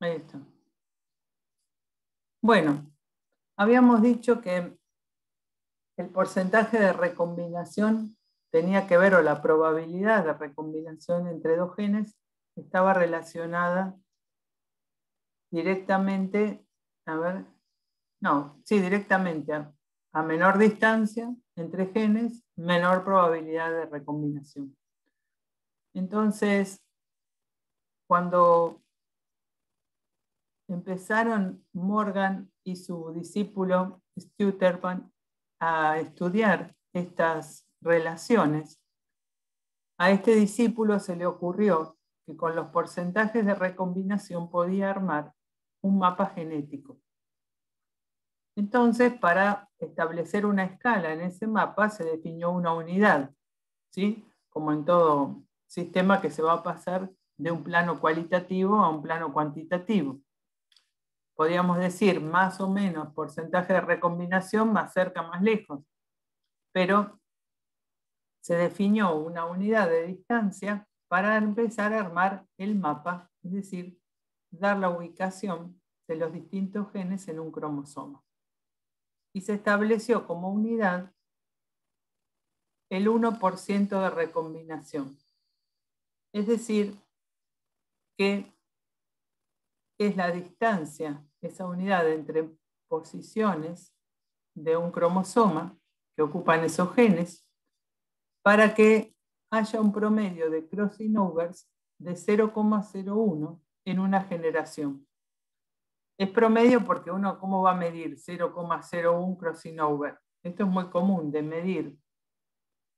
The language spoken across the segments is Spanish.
Ahí está. Bueno, habíamos dicho que el porcentaje de recombinación tenía que ver, o la probabilidad de recombinación entre dos genes estaba relacionada directamente, directamente a menor distancia entre genes, menor probabilidad de recombinación. Entonces, cuando empezaron Morgan y su discípulo Stutterman a estudiar estas relaciones, a este discípulo se le ocurrió que con los porcentajes de recombinación podía armar un mapa genético. Entonces, para establecer una escala en ese mapa se definió una unidad, ¿sí? Como en todo sistema que se va a pasar de un plano cualitativo a un plano cuantitativo. Podríamos decir más o menos porcentaje de recombinación, más cerca, más lejos. Pero se definió una unidad de distancia para empezar a armar el mapa, es decir, dar la ubicación de los distintos genes en un cromosoma. Y se estableció como unidad el 1% de recombinación. Es decir, que es la distancia, esa unidad entre posiciones de un cromosoma que ocupan esos genes, para que haya un promedio de crossing overs de 0,01 en una generación. Es promedio porque uno, ¿cómo va a medir 0,01 crossing over? Esto es muy común de medir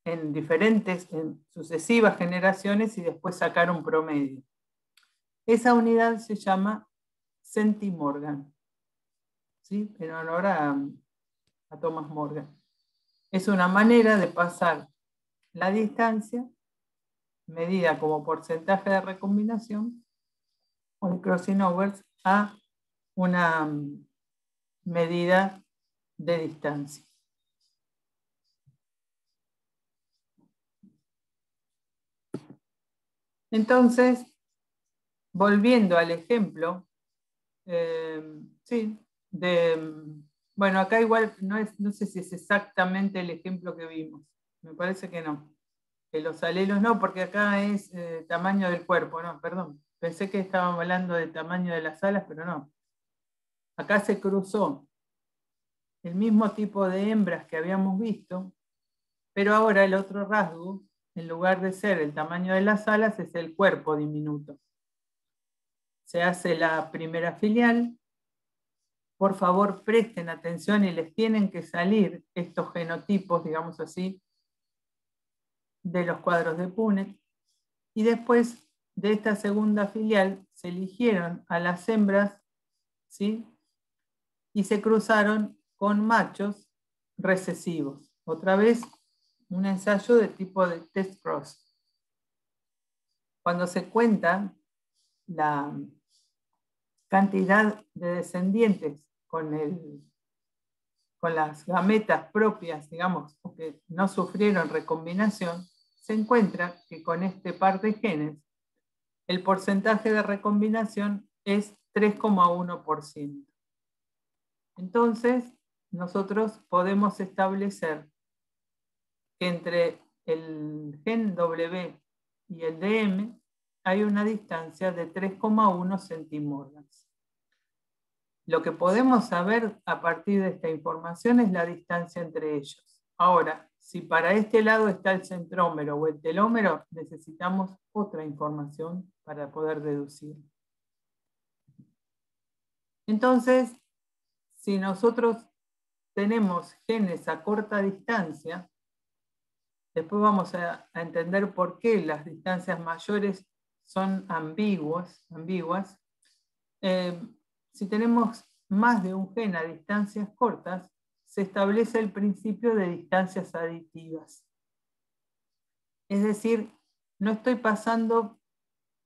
en sucesivas generaciones y después sacar un promedio. Esa unidad se llama centimorgan, ¿sí? En honor a Thomas Morgan. Es una manera de pasar la distancia medida como porcentaje de recombinación o de crossing overs a una medida de distancia. Entonces, volviendo al ejemplo, bueno, acá igual no sé si es exactamente el ejemplo que vimos. Me parece que no. Que los alelos no, porque acá es tamaño del cuerpo, no, perdón. Pensé que estábamos hablando del tamaño de las alas, pero no. Acá se cruzó el mismo tipo de hembras que habíamos visto, pero ahora el otro rasgo, en lugar de ser el tamaño de las alas, es el cuerpo diminuto. Se hace la primera filial. Por favor, presten atención y les tienen que salir estos genotipos, digamos así, de los cuadros de Punnett. Y después de esta segunda filial se eligieron a las hembras, ¿sí? Y se cruzaron con machos recesivos. Otra vez, un ensayo de tipo de test cross. Cuando se cuenta la cantidad de descendientes con las gametas propias, digamos, que no sufrieron recombinación, se encuentra que con este par de genes el porcentaje de recombinación es 3,1%. Entonces, nosotros podemos establecer que entre el gen W y el DM hay una distancia de 3,1 centimorgans. Lo que podemos saber a partir de esta información es la distancia entre ellos. Ahora, si para este lado está el centrómero o el telómero, necesitamos otra información para poder deducir. Entonces, si nosotros tenemos genes a corta distancia, después vamos a entender por qué las distancias mayores son ambiguas. Si tenemos más de un gen a distancias cortas, se establece el principio de distancias aditivas. Es decir, no estoy pasando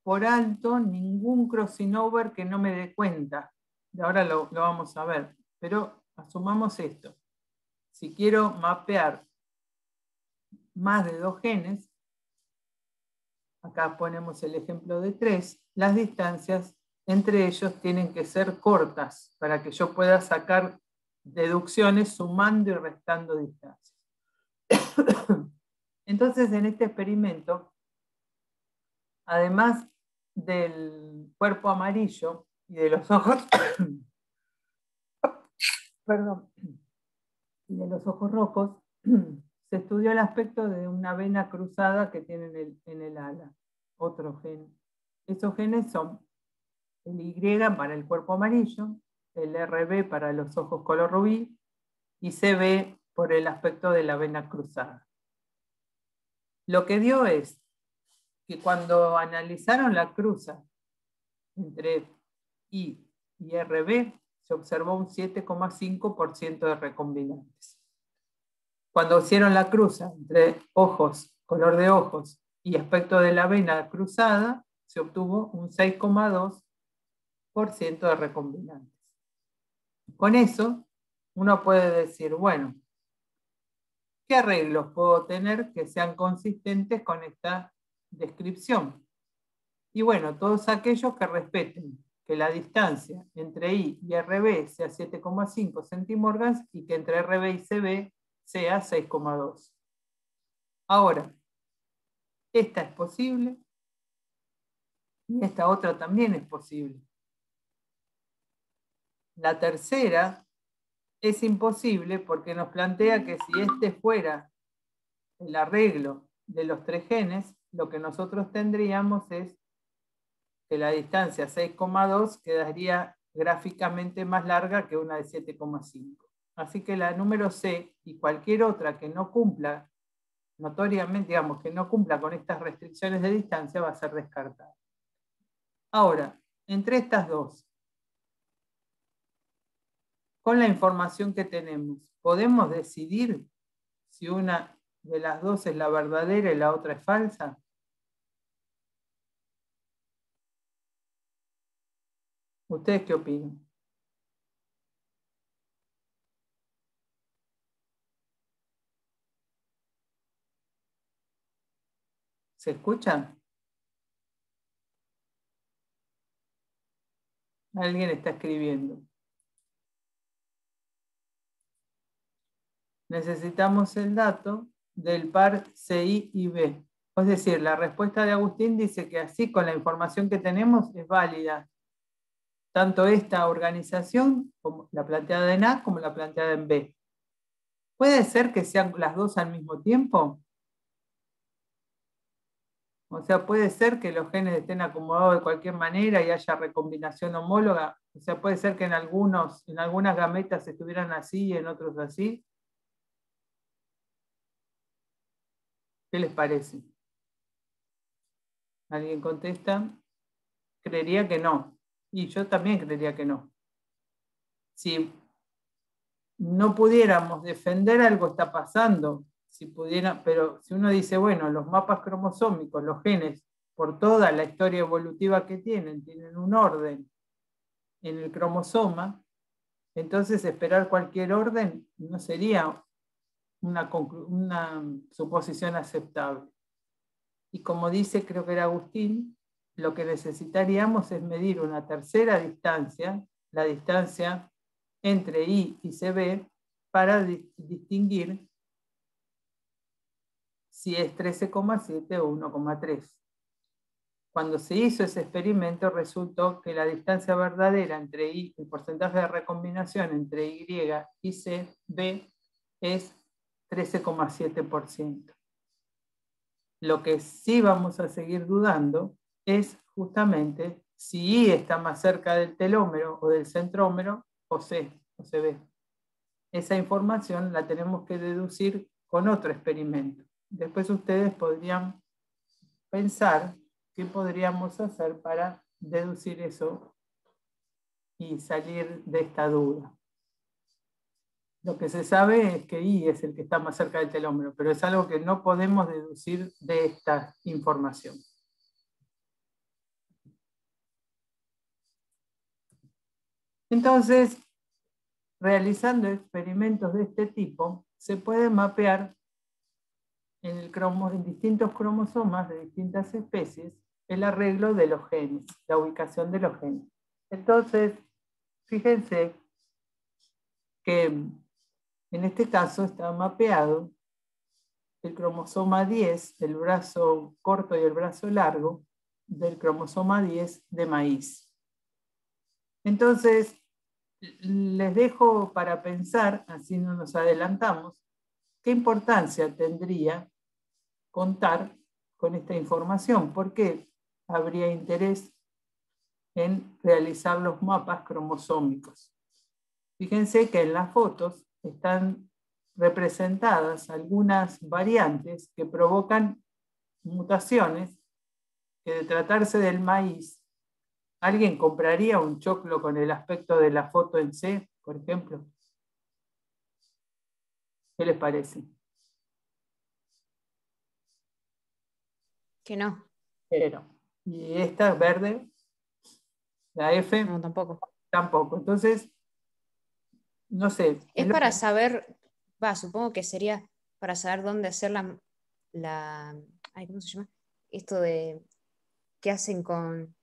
por alto ningún crossing over que no me dé cuenta. Ahora lo vamos a ver. Pero asumamos esto. Si quiero mapear más de dos genes, acá ponemos el ejemplo de 3, las distancias entre ellos tienen que ser cortas para que yo pueda sacar deducciones sumando y restando distancias. Entonces, en este experimento, además del cuerpo amarillo y de los ojos, perdón, y de los ojos rojos, se estudió el aspecto de una vena cruzada que tiene en el ala, otro gen. Esos genes son el Y para el cuerpo amarillo, el RB para los ojos color rubí y CB por el aspecto de la vena cruzada. Lo que dio es que cuando analizaron la cruza entre I y RB, se observó un 7,5% de recombinantes. Cuando hicieron la cruza entre ojos, color de ojos y aspecto de la vena cruzada, se obtuvo un 6,2% de recombinantes. Con eso, uno puede decir, bueno, ¿qué arreglos puedo tener que sean consistentes con esta descripción? Y bueno, todos aquellos que respeten que la distancia entre I y RB sea 7,5 centimorgans y que entre RB y CB sea 6,2. Ahora, esta es posible y esta otra también es posible. La tercera es imposible porque nos plantea que si este fuera el arreglo de los tres genes, lo que nosotros tendríamos es que la distancia 6,2 quedaría gráficamente más larga que una de 7,5. Así que la número C y cualquier otra que no cumpla, notoriamente, digamos, que no cumpla con estas restricciones de distancia, va a ser descartada. Ahora, entre estas dos, con la información que tenemos, ¿podemos decidir si una de las dos es la verdadera y la otra es falsa? ¿Ustedes qué opinan? ¿Se escuchan? Alguien está escribiendo. Necesitamos el dato del par CI y B. Es decir, la respuesta de Agustín dice que así con la información que tenemos es válida tanto esta organización, como la planteada en A, como la planteada en B. ¿Puede ser que sean las dos al mismo tiempo? O sea, puede ser que los genes estén acomodados de cualquier manera y haya recombinación homóloga. O sea, puede ser que en algunas gametas estuvieran así y en otros así. ¿Qué les parece? ¿Alguien contesta? Creería que no. Y yo también creería que no. Si no pudiéramos defender algo está pasando, pero si uno dice, bueno, los mapas cromosómicos, los genes, por toda la historia evolutiva que tienen un orden en el cromosoma, entonces esperar cualquier orden no sería una suposición aceptable. Y como dice, creo que era Agustín, lo que necesitaríamos es medir una tercera distancia, la distancia entre I y CB, para distinguir si es 13,7 o 1,3. Cuando se hizo ese experimento, resultó que la distancia verdadera entre I, el porcentaje de recombinación entre Y y CB es 13,7%. Lo que sí vamos a seguir dudando es justamente si I está más cerca del telómero o del centrómero o CB. Esa información la tenemos que deducir con otro experimento. Después ustedes podrían pensar qué podríamos hacer para deducir eso y salir de esta duda. Lo que se sabe es que I es el que está más cerca del telómero, pero es algo que no podemos deducir de esta información. Entonces, realizando experimentos de este tipo, se puede mapear en distintos cromosomas de distintas especies el arreglo de los genes, la ubicación de los genes. Entonces, fíjense que en este caso está mapeado el cromosoma 10, el brazo corto y el brazo largo, del cromosoma 10 de maíz. Entonces, les dejo para pensar, así no nos adelantamos, qué importancia tendría contar con esta información. ¿Por qué habría interés en realizar los mapas cromosómicos? Fíjense que en las fotos están representadas algunas variantes que provocan mutaciones que, de tratarse del maíz, ¿alguien compraría un choclo con el aspecto de la foto en C, por ejemplo? ¿Qué les parece? Que no. Pero, y esta verde, la F, No, tampoco. tampoco. Entonces, no sé. Es para saber, supongo que sería para saber dónde hacer ay, ¿cómo se llama? Esto de qué hacen con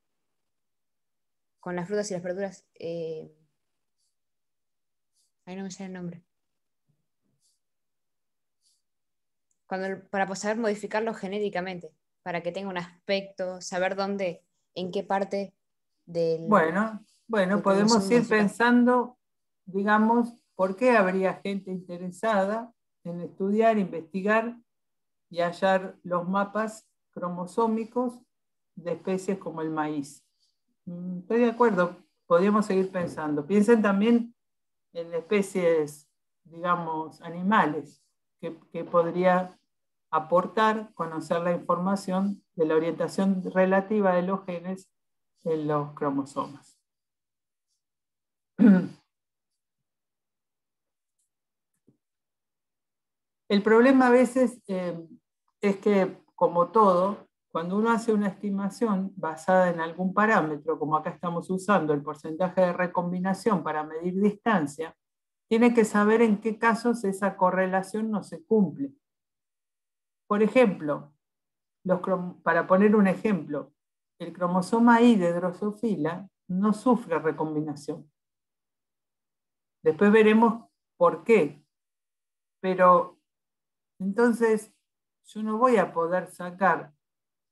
las frutas y las verduras. Ahí no me sale el nombre. Para saber modificarlo genéticamente, para que tenga un aspecto, saber dónde, en qué parte Bueno, del podemos cromosoma ir modificar. pensando, digamos, por qué habría gente interesada en estudiar, investigar y hallar los mapas cromosómicos de especies como el maíz. Estoy de acuerdo, podríamos seguir pensando. Piensen también en especies, digamos, animales, que podría aportar conocer la información de la orientación relativa de los genes en los cromosomas. El problema a veces es que, como todo, cuando uno hace una estimación basada en algún parámetro, como acá estamos usando el porcentaje de recombinación para medir distancia, tiene que saber en qué casos esa correlación no se cumple. Por ejemplo, para poner un ejemplo, el cromosoma Y de Drosophila no sufre recombinación. Después veremos por qué. Pero entonces yo no voy a poder sacar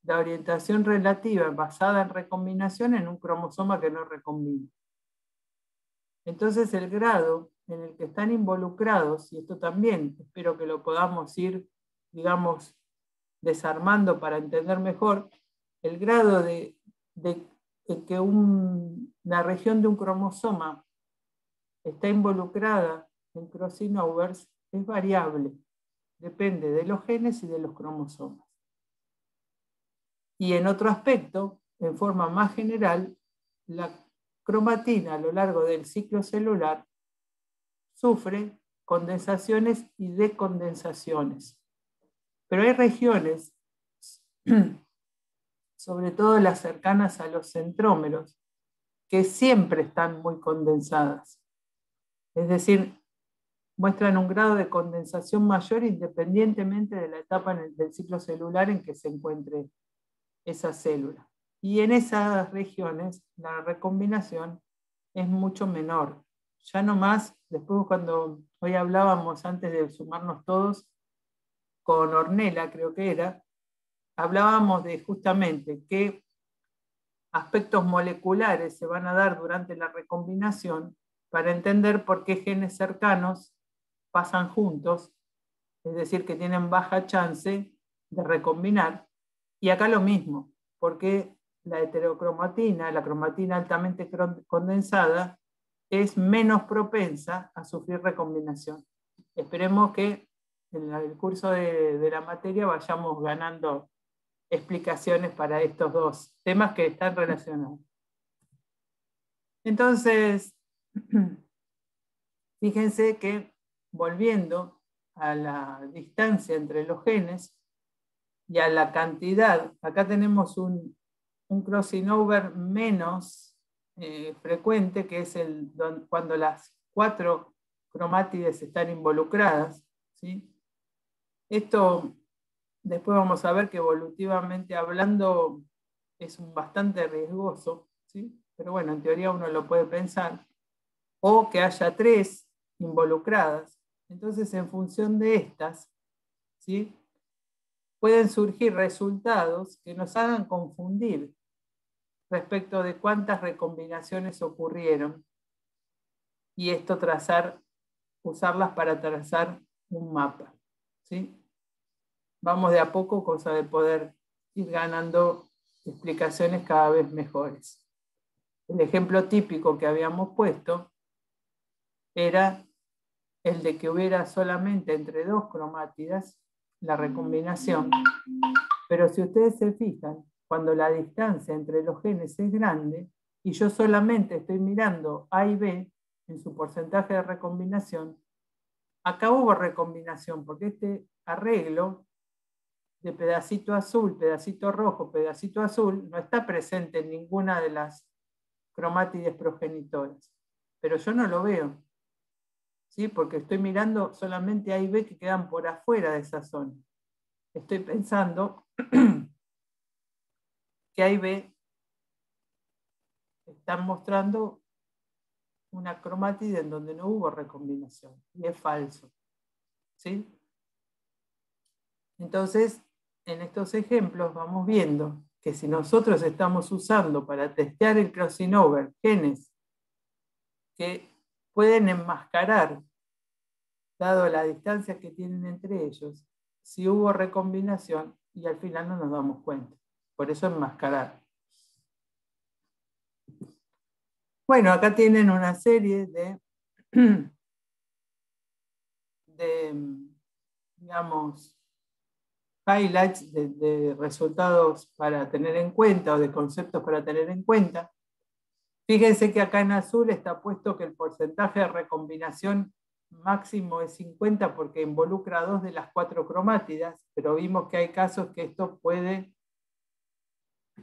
la orientación relativa basada en recombinación en un cromosoma que no recombina. Entonces el grado en el que están involucrados, y esto también espero que lo podamos ir, digamos, desarmando para entender mejor, el grado de que una región de un cromosoma está involucrada en crossing overs es variable, depende de los genes y de los cromosomas. Y en otro aspecto, en forma más general, la cromatina a lo largo del ciclo celular sufre condensaciones y decondensaciones. Pero hay regiones, sobre todo las cercanas a los centrómeros, que siempre están muy condensadas. Es decir, muestran un grado de condensación mayor independientemente de la etapa del ciclo celular en que se encuentre esa célula. Y en esas regiones la recombinación es mucho menor. Ya no más, después cuando hoy hablábamos antes de sumarnos todos con Ornella, creo que era, hablábamos de justamente qué aspectos moleculares se van a dar durante la recombinación para entender por qué genes cercanos pasan juntos, es decir, que tienen baja chance de recombinar. Y acá lo mismo, porque la heterocromatina, la cromatina altamente condensada, es menos propensa a sufrir recombinación. Esperemos que en el curso de la materia vayamos ganando explicaciones para estos dos temas que están relacionados. Entonces, fíjense que volviendo a la distancia entre los genes y a la cantidad, acá tenemos un crossing over menos frecuente, que es cuando las 4 cromátides están involucradas, ¿sí? Esto después vamos a ver que evolutivamente hablando es bastante riesgoso, ¿sí? pero bueno, en teoría uno lo puede pensar, o que haya 3 involucradas. Entonces, en función de estas, ¿sí?, pueden surgir resultados que nos hagan confundir respecto de cuántas recombinaciones ocurrieron, y esto usarlas para trazar un mapa, ¿sí? Vamos de a poco, cosa de poder ir ganando explicaciones cada vez mejores. El ejemplo típico que habíamos puesto era el de que hubiera solamente entre 2 cromátidas la recombinación, pero si ustedes se fijan, cuando la distancia entre los genes es grande y yo solamente estoy mirando A y B en su porcentaje de recombinación, acá hubo recombinación, porque este arreglo de pedacito azul, pedacito rojo, pedacito azul, no está presente en ninguna de las cromátides progenitoras. Pero yo no lo veo, ¿sí?, porque estoy mirando solamente A y B que quedan por afuera de esa zona. Estoy pensando que A y B están mostrando una cromátide en donde no hubo recombinación, y es falso, ¿sí? Entonces, en estos ejemplos vamos viendo que si nosotros estamos usando para testear el crossing over genes que pueden enmascarar, dado la distancia que tienen entre ellos, si hubo recombinación, y al final no nos damos cuenta. Por eso enmascarar. Bueno, acá tienen una serie de digamos, highlights de resultados para tener en cuenta, o de conceptos para tener en cuenta. Fíjense que acá en azul está puesto que el porcentaje de recombinación máximo es 50 porque involucra 2 de las 4 cromátidas, pero vimos que hay casos que esto puede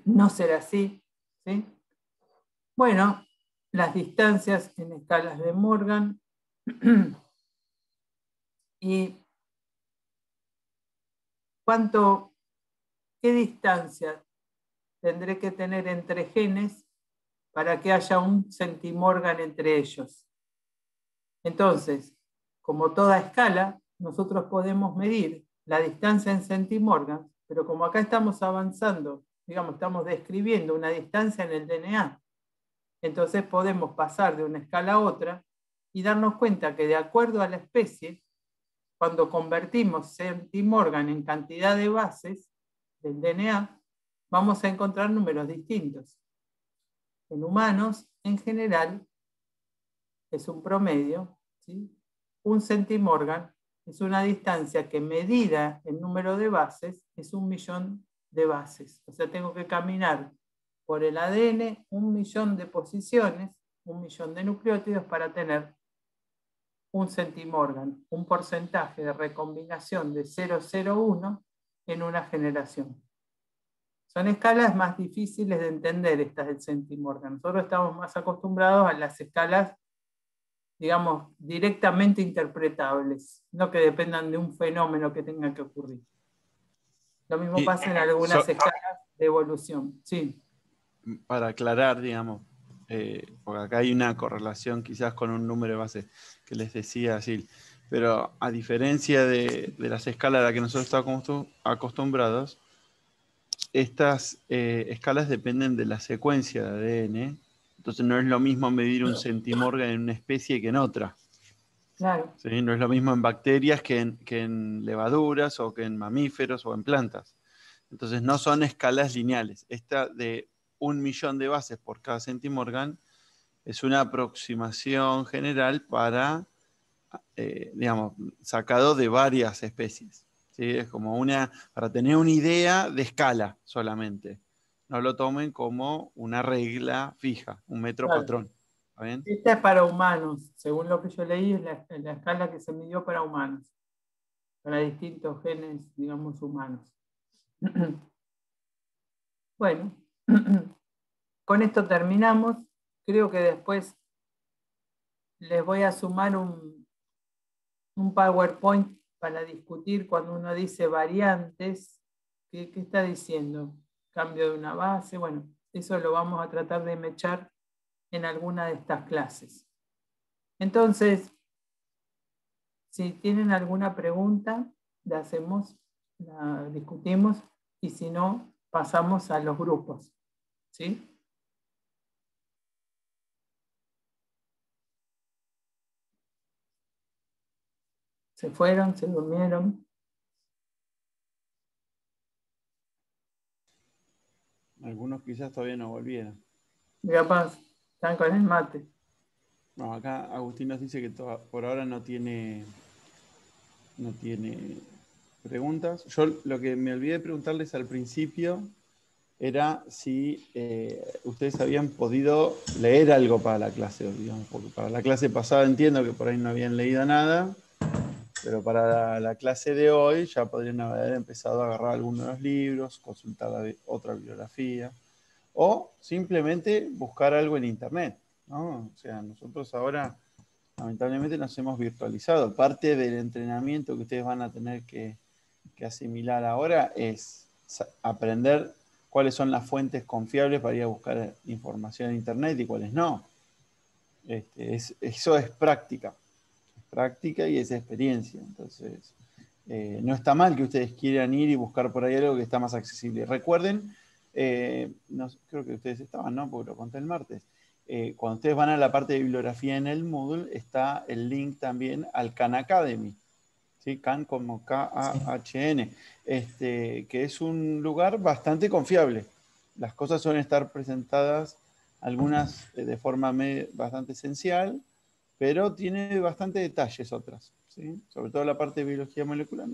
no ser así, ¿sí? Bueno, las distancias en escalas de Morgan y qué distancia tendré que tener entre genes para que haya un centimorgan entre ellos. Entonces, como toda escala, nosotros podemos medir la distancia en centimorgans, pero como acá estamos avanzando, digamos, estamos describiendo una distancia en el DNA, entonces podemos pasar de una escala a otra y darnos cuenta que de acuerdo a la especie, cuando convertimos centimorgan en cantidad de bases del DNA, vamos a encontrar números distintos. En humanos, en general, es un promedio, ¿sí? Un centimorgan es una distancia que, medida el número de bases, es 1.000.000 de bases. O sea, tengo que caminar por el ADN 1.000.000 de posiciones, 1.000.000 de nucleótidos para tener un centimorgan, un porcentaje de recombinación de 0,01 en una generación. Son escalas más difíciles de entender, estas del centimorgan. Nosotros estamos más acostumbrados a las escalas, digamos, directamente interpretables, no que dependan de un fenómeno que tenga que ocurrir. Lo mismo pasa en algunas escalas de evolución. Sí. Para aclarar, digamos, porque acá hay una correlación quizás con un número de base que les decía Sil, pero a diferencia de las escalas a las que nosotros estamos acostumbrados, estas escalas dependen de la secuencia de ADN, entonces no es lo mismo medir un centimorgan en una especie que en otra. Claro. ¿Sí? No es lo mismo en bacterias que en levaduras o que en mamíferos o en plantas. Entonces no son escalas lineales. Esta de 1.000.000 de bases por cada centimorgan es una aproximación general para, digamos, sacado de varias especies. ¿Sí? Es como para tener una idea de escala solamente. No lo tomen como una regla fija, un metro Claro. patrón. ¿Está bien? Esta es para humanos, según lo que yo leí, es la escala que se midió para humanos, para distintos genes, digamos, humanos. Bueno, con esto terminamos. Creo que después les voy a sumar un PowerPoint para discutir cuando uno dice variantes. ¿Qué está diciendo? Cambio de una base. Bueno, eso lo vamos a tratar de mechar en alguna de estas clases. Entonces, si tienen alguna pregunta, la hacemos, la discutimos, y si no, pasamos a los grupos. ¿Sí? ¿Se fueron? ¿Se durmieron? Algunos quizás todavía no volvieron. Capaz, están con el mate. No, acá Agustín nos dice que por ahora no tiene preguntas. Yo lo que me olvidé de preguntarles al principio era si ustedes habían podido leer algo para la clase, digamos, porque para la clase pasada entiendo que por ahí no habían leído nada, pero para la clase de hoy ya podrían haber empezado a agarrar algunos de los libros, consultar otra bibliografía, o simplemente buscar algo en internet, ¿no? O sea, nosotros ahora lamentablemente nos hemos virtualizado. Parte del entrenamiento que ustedes van a tener que asimilar ahora es aprender cuáles son las fuentes confiables para ir a buscar información en internet y cuáles no. Eso es práctica. Es práctica y es experiencia. Entonces, no está mal que ustedes quieran ir y buscar por ahí algo que está más accesible. Recuerden, creo que ustedes estaban, ¿no? Porque lo conté el martes. Cuando ustedes van a la parte de bibliografía en el Moodle, está el link también al Khan Academy. ¿Sí? Khan como K-A-H-N, que es un lugar bastante confiable. Las cosas suelen estar presentadas, algunas de forma bastante esencial, pero tiene bastante detalles otras, ¿sí? Sobre todo la parte de biología molecular.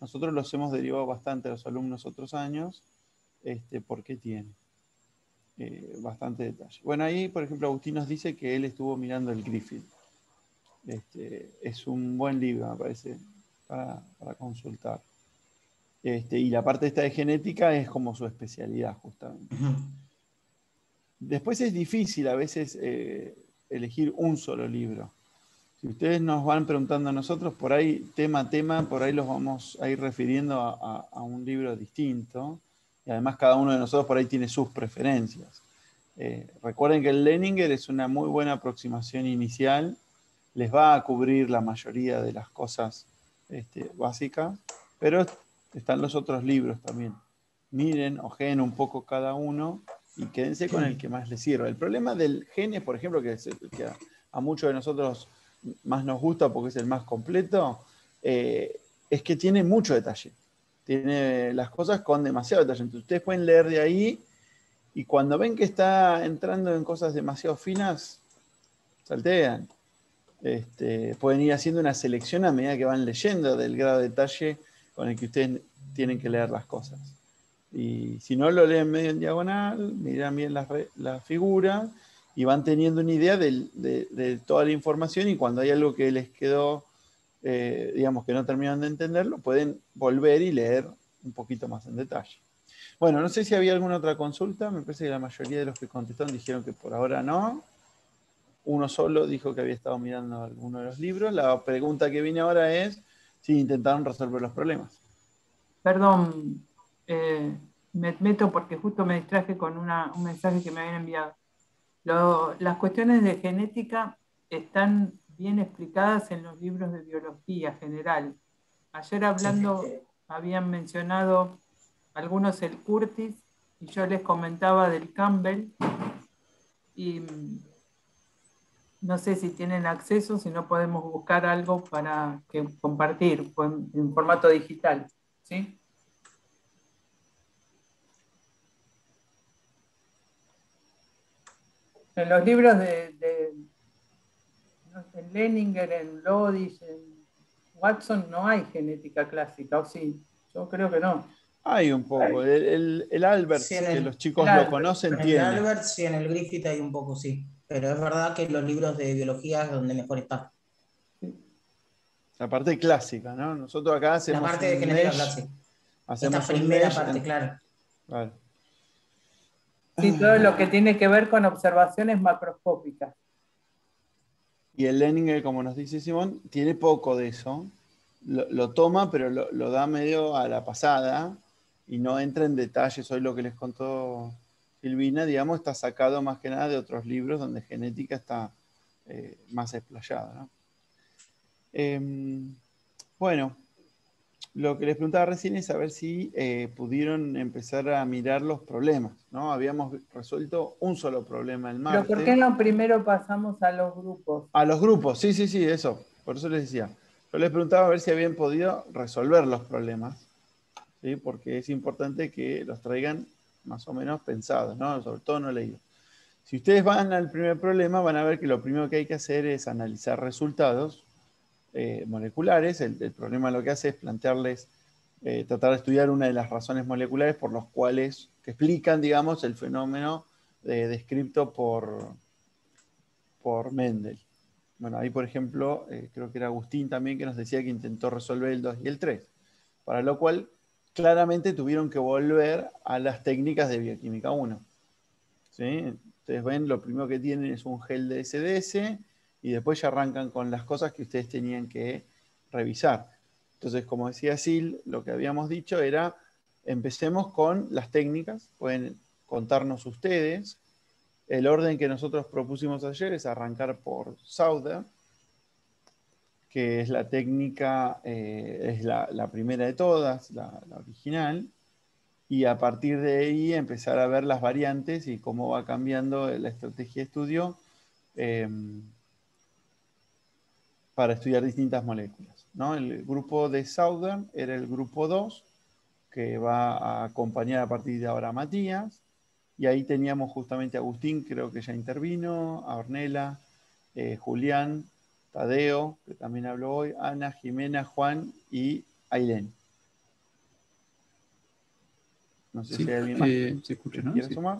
Nosotros los hemos derivado bastante a los alumnos otros años, porque tiene bastante detalle. Bueno, ahí, por ejemplo, Agustín nos dice que él estuvo mirando el Griffith. Es un buen libro, me parece, para consultar. Y la parte esta de genética es como su especialidad, justamente. Después es difícil a veces elegir un solo libro. Si ustedes nos van preguntando a nosotros, por ahí, tema a tema, por ahí los vamos a ir refiriendo a un libro distinto. Y además cada uno de nosotros por ahí tiene sus preferencias. Recuerden que el Leninger es una muy buena aproximación inicial. Les va a cubrir la mayoría de las cosas básicas, pero están los otros libros también. Miren, ojeen un poco cada uno y quédense con el que más les sirva. El problema del Genes, por ejemplo, que a muchos de nosotros más nos gusta porque es el más completo, es que tiene mucho detalle. Tiene las cosas con demasiado detalle. Entonces ustedes pueden leer de ahí y cuando ven que está entrando en cosas demasiado finas, saltean. Pueden ir haciendo una selección a medida que van leyendo del grado de detalle con el que ustedes tienen que leer las cosas. Y si no, lo leen medio en diagonal, miran bien las figuras y van teniendo una idea de toda la información, y cuando hay algo que les quedó, digamos que no terminan de entenderlo, pueden volver y leer un poquito más en detalle. Bueno, no sé si había alguna otra consulta. Me parece que la mayoría de los que contestaron dijeron que por ahora no. Uno solo dijo que había estado mirando alguno de los libros. La pregunta que viene ahora es si intentaron resolver los problemas. Perdón, me meto porque justo me distraje con un mensaje que me habían enviado. Las cuestiones de genética están bien explicadas en los libros de biología general. Ayer hablando habían mencionado algunos el Curtis y yo les comentaba del Campbell, y no sé si tienen acceso, si no podemos buscar algo para compartir en formato digital, ¿sí? En los libros en Leninger, en Lodich, en Watson no hay genética clásica, ¿o sí? Yo creo que no. Hay un poco. El Albert, Sí, que los chicos lo conocen, en el Albert, sí, en el Griffith hay un poco, sí. Pero es verdad que los libros de biología es donde mejor está. la parte clásica, ¿no? Nosotros acá hacemos La parte de un genética mesh. clásica. Hacemos Esta un primera mesh. parte, claro. Vale. Sí, todo lo que tiene que ver con observaciones macroscópicas. Y el Leninger, como nos dice Simón, tiene poco de eso. Lo toma, pero lo da medio a la pasada y no entra en detalles. Hoy lo que les contó Silvina, digamos, está sacado más que nada de otros libros donde genética está más explayada, ¿no? Bueno, lo que les preguntaba recién es saber si pudieron empezar a mirar los problemas, ¿no? Habíamos resuelto un solo problema en Marte. Pero ¿por qué no primero pasamos a los grupos? A los grupos, sí, eso. Por eso les decía. Yo les preguntaba a ver si habían podido resolver los problemas, ¿sí? Porque es importante que los traigan más o menos pensados, ¿no? Sobre todo no leídos. Si ustedes van al primer problema, van a ver que lo primero que hay que hacer es analizar resultados moleculares. El problema lo que hace es plantearles, tratar de estudiar una de las razones moleculares por las cuales, que explican, digamos, el fenómeno descrito por Mendel. Bueno, ahí por ejemplo, creo que era Agustín también que nos decía que intentó resolver el 2 y el 3, para lo cual claramente tuvieron que volver a las técnicas de bioquímica 1. ¿Sí? Ustedes ven, lo primero que tienen es un gel de SDS y después ya arrancan con las cosas que ustedes tenían que revisar. Entonces, como decía Sil, lo que habíamos dicho era, empecemos con las técnicas, pueden contarnos ustedes. El orden que nosotros propusimos ayer es arrancar por Sauder, que es la técnica, es la primera de todas, la original, y a partir de ahí empezar a ver las variantes y cómo va cambiando la estrategia de estudio para estudiar distintas moléculas, ¿no? El grupo de Southern era el grupo 2, que va a acompañar a partir de ahora a Matías, y ahí teníamos justamente a Agustín, creo que ya intervino, a Ornella, Julián, Tadeo, que también habló hoy, Ana, Jimena, Juan y Ailén. No sé si hay alguien más se escucha, ¿no? quiere Sí. sumar.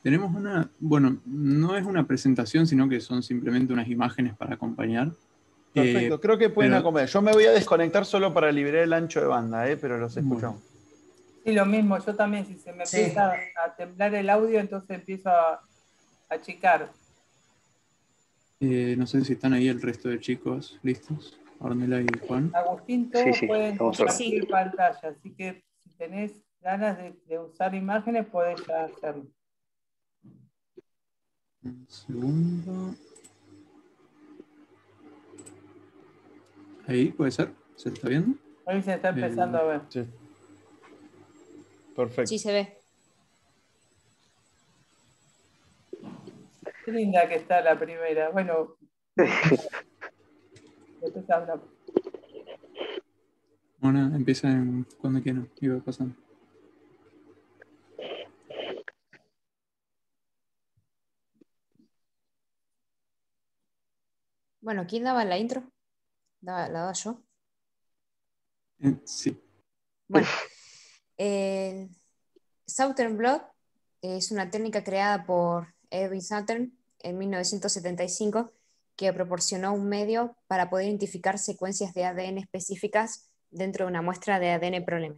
Tenemos una, bueno, no es una presentación, sino que son simplemente unas imágenes para acompañar. Perfecto, creo que pueden acompañar. Yo me voy a desconectar solo para liberar el ancho de banda, pero los escuchamos. Bueno. Sí, lo mismo, yo también, si se me empieza a temblar el audio, entonces empiezo a achicar. No sé si están ahí el resto de chicos listos, Ornella y Juan. Agustín, todos pueden compartir Sí. pantalla, así que si tenés ganas de usar imágenes, podés ya hacerlo. Un segundo. Ahí, ¿puede ser? ¿Se está viendo? Hoy se está empezando a ver. Sí. Perfecto. Sí, se ve. Qué linda que está la primera. Bueno, después hablamos. Bueno, empiezan cuando quieran, iba pasando. Bueno, ¿quién daba la intro? ¿La daba yo? Sí. Bueno, Southern Blot es una técnica creada por Edwin Southern en 1975 que proporcionó un medio para poder identificar secuencias de ADN específicas dentro de una muestra de ADN problema.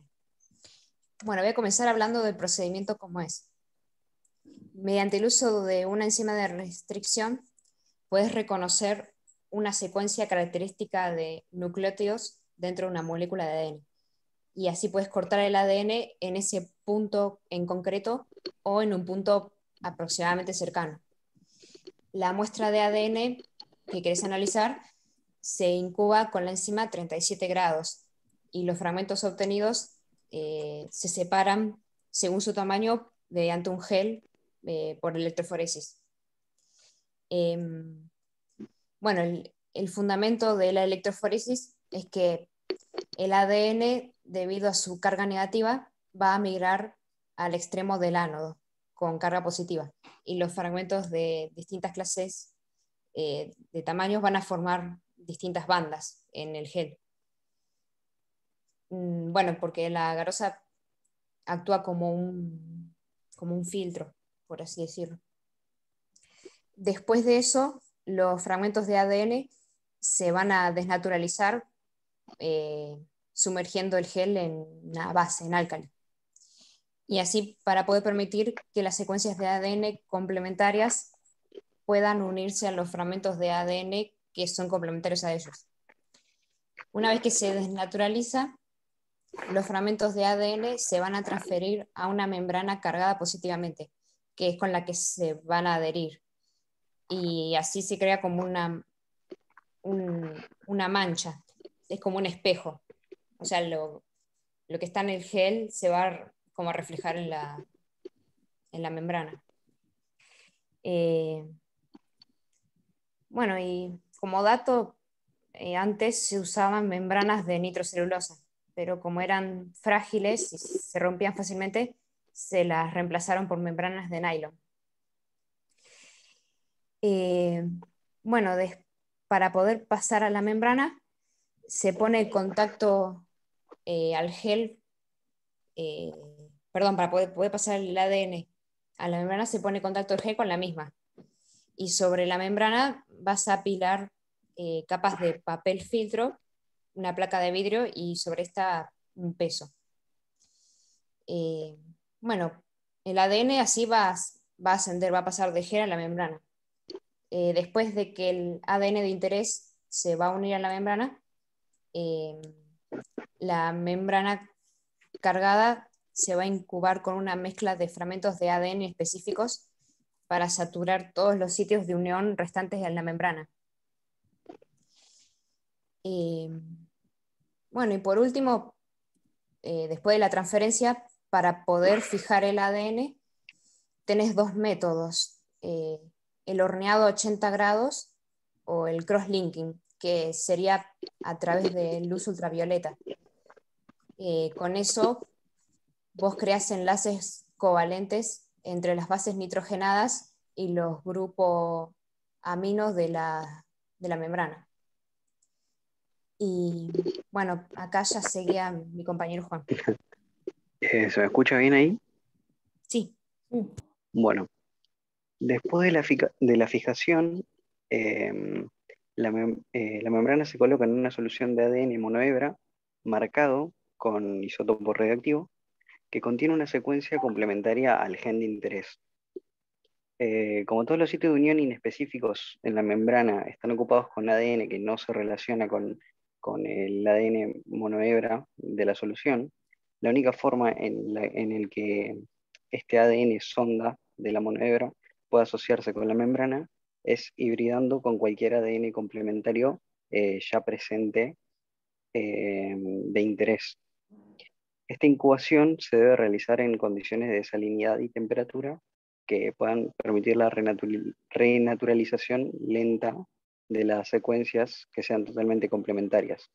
Bueno, voy a comenzar hablando del procedimiento como es. Mediante el uso de una enzima de restricción, puedes reconocer una secuencia característica de nucleótidos dentro de una molécula de ADN. Y así puedes cortar el ADN en ese punto en concreto o en un punto aproximadamente cercano. La muestra de ADN que querés analizar se incuba con la enzima 37 grados y los fragmentos obtenidos se separan según su tamaño mediante un gel por electroforesis. Bueno, el fundamento de la electroforesis es que el ADN, debido a su carga negativa, va a migrar al extremo del ánodo con carga positiva y los fragmentos de distintas clases de tamaños van a formar distintas bandas en el gel. Bueno, porque la agarrosa actúa como un filtro, por así decirlo. Después de eso, los fragmentos de ADN se van a desnaturalizar sumergiendo el gel en una base, en álcali. Y así para poder permitir que las secuencias de ADN complementarias puedan unirse a los fragmentos de ADN que son complementarios a ellos. Una vez que se desnaturaliza, los fragmentos de ADN se van a transferir a una membrana cargada positivamente, que es con la que se van a adherir. Y así se crea como una mancha, es como un espejo. O sea, lo que está en el gel se va como a reflejar en la membrana. Bueno, y como dato, antes se usaban membranas de nitrocelulosa, pero como eran frágiles y se rompían fácilmente, se las reemplazaron por membranas de nylon. Bueno, para poder pasar a la membrana, se pone el contacto al gel, perdón, para poder pasar el ADN a la membrana se pone contacto al gel con la misma. Y sobre la membrana vas a apilar capas de papel filtro, una placa de vidrio y sobre esta un peso. Bueno, el ADN así va a ascender, va a pasar de gel a la membrana. Después de que el ADN de interés se va a unir a la membrana cargada se va a incubar con una mezcla de fragmentos de ADN específicos para saturar todos los sitios de unión restantes en la membrana. Bueno, y por último, después de la transferencia, para poder fijar el ADN, tenés dos métodos, el horneado a 80 grados o el cross-linking, que sería a través de luz ultravioleta. Con eso, vos creás enlaces covalentes entre las bases nitrogenadas y los grupos aminos de la membrana. Y bueno, acá ya seguía mi compañero Juan. ¿Se me escucha bien ahí? Sí. Bueno, después de la fijación, la membrana se coloca en una solución de ADN monohebra marcado con isótopo radioactivo que contiene una secuencia complementaria al gen de interés. Como todos los sitios de unión inespecíficos en la membrana están ocupados con ADN que no se relaciona con el ADN monohebra de la solución, la única forma en el que este ADN sonda de la monohebra puede asociarse con la membrana es hibridando con cualquier ADN complementario ya presente de interés. Esta incubación se debe realizar en condiciones de salinidad y temperatura que puedan permitir la renaturalización lenta de las secuencias que sean totalmente complementarias.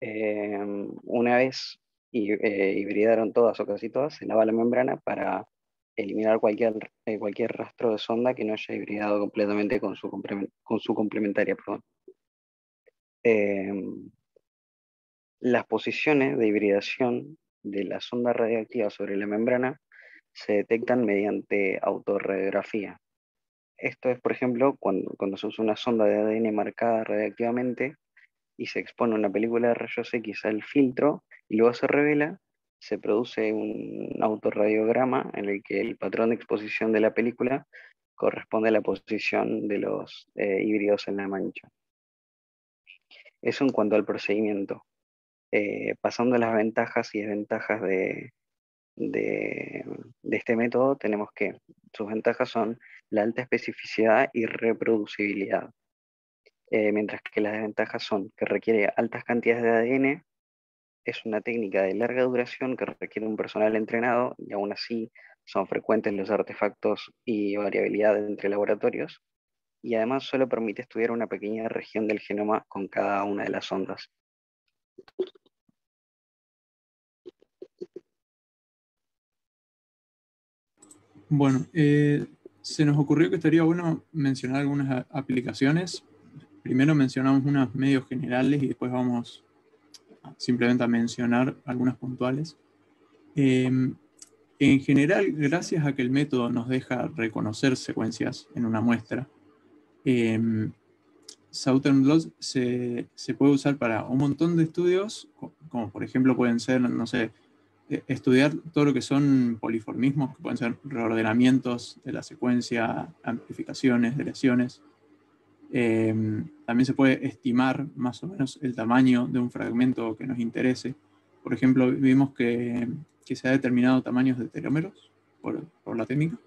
Una vez hibridaron todas o casi todas, se lava la membrana para eliminar cualquier rastro de sonda que no haya hibridado completamente con su complementaria. Perdón. Las posiciones de hibridación de la sonda radiactiva sobre la membrana se detectan mediante autorradiografía. Esto es, por ejemplo, cuando se usa una sonda de ADN marcada radiactivamente y se expone una película de rayos X al filtro y luego se revela, se produce un autorradiograma en el que el patrón de exposición de la película corresponde a la posición de los híbridos en la mancha. Eso en cuanto al procedimiento. Pasando a las ventajas y desventajas de este método, tenemos que sus ventajas son la alta especificidad y reproducibilidad, mientras que las desventajas son que requiere altas cantidades de ADN, es una técnica de larga duración que requiere un personal entrenado y aún así son frecuentes los artefactos y variabilidad entre laboratorios, y además solo permite estudiar una pequeña región del genoma con cada una de las ondas. Bueno, se nos ocurrió que estaría bueno mencionar algunas aplicaciones. Primero mencionamos unas medios generales y después vamos simplemente a mencionar algunas puntuales. En general, gracias a que el método nos deja reconocer secuencias en una muestra, Southern Blot se puede usar para un montón de estudios, como por ejemplo pueden ser, no sé, estudiar todo lo que son poliformismos, que pueden ser reordenamientos de la secuencia, amplificaciones, deleciones. También se puede estimar más o menos el tamaño de un fragmento que nos interese. Por ejemplo, vimos que se ha determinado tamaños de telómeros por la técnica.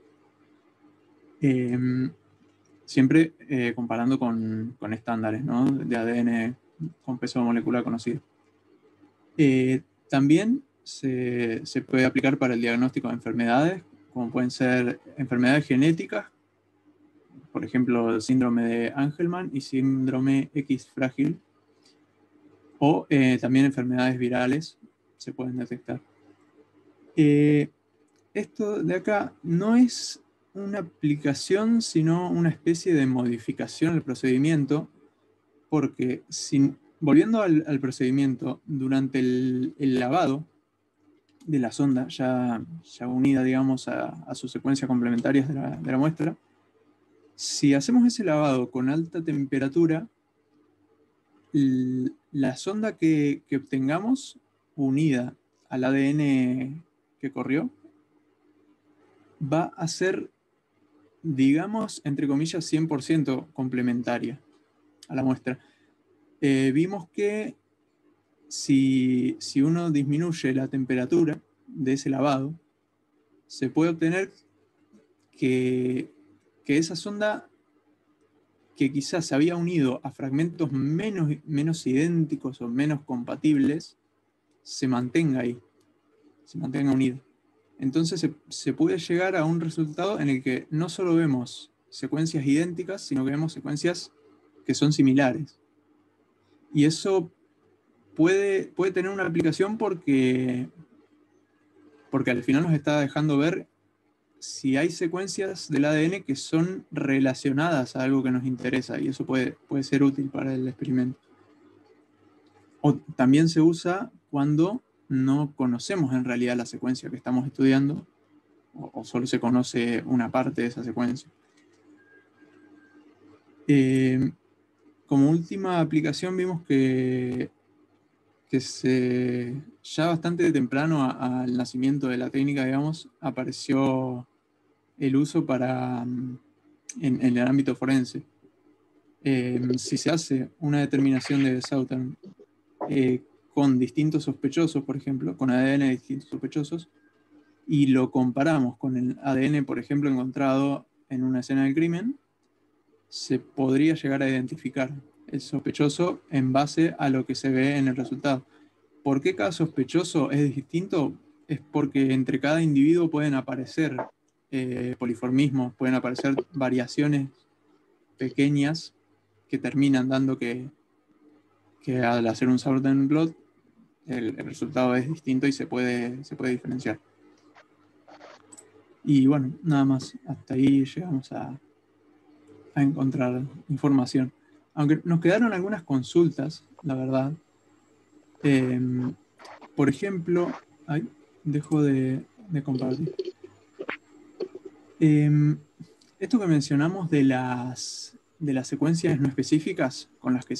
Siempre comparando con estándares, ¿no?, de ADN con peso molecular conocido. También se puede aplicar para el diagnóstico de enfermedades, como pueden ser enfermedades genéticas, por ejemplo, el síndrome de Angelman y síndrome X frágil, o también enfermedades virales se pueden detectar. Esto de acá no es una aplicación, sino una especie de modificación al procedimiento, porque volviendo al procedimiento, durante el lavado de la sonda, ya unida, digamos, a sus secuencias complementarias de la muestra, si hacemos ese lavado con alta temperatura, la sonda que obtengamos unida al ADN que corrió va a ser, digamos, entre comillas, 100% complementaria a la muestra. Vimos que si uno disminuye la temperatura de ese lavado, se puede obtener que esa sonda, que quizás se había unido a fragmentos menos idénticos o menos compatibles, se mantenga ahí, se mantenga unida. Entonces se puede llegar a un resultado en el que no solo vemos secuencias idénticas, sino que vemos secuencias que son similares. Y eso puede tener una aplicación porque al final nos está dejando ver si hay secuencias del ADN que son relacionadas a algo que nos interesa, y eso puede ser útil para el experimento. O también se usa cuando no conocemos en realidad la secuencia que estamos estudiando, o solo se conoce una parte de esa secuencia. Como última aplicación vimos que ya bastante temprano al nacimiento de la técnica, digamos, apareció el uso en el ámbito forense. Si se hace una determinación de Southern con distintos sospechosos, por ejemplo, con ADN de distintos sospechosos, y lo comparamos con el ADN, por ejemplo, encontrado en una escena del crimen, se podría llegar a identificar el sospechoso en base a lo que se ve en el resultado. ¿Por qué cada sospechoso es distinto? Es porque entre cada individuo pueden aparecer poliformismos, pueden aparecer variaciones pequeñas que terminan dando que al hacer un Southern blot el resultado es distinto y se puede diferenciar. Y bueno, nada más, hasta ahí llegamos a encontrar información. Aunque nos quedaron algunas consultas, la verdad. Por ejemplo, dejo de compartir. Esto que mencionamos de las secuencias no específicas con las que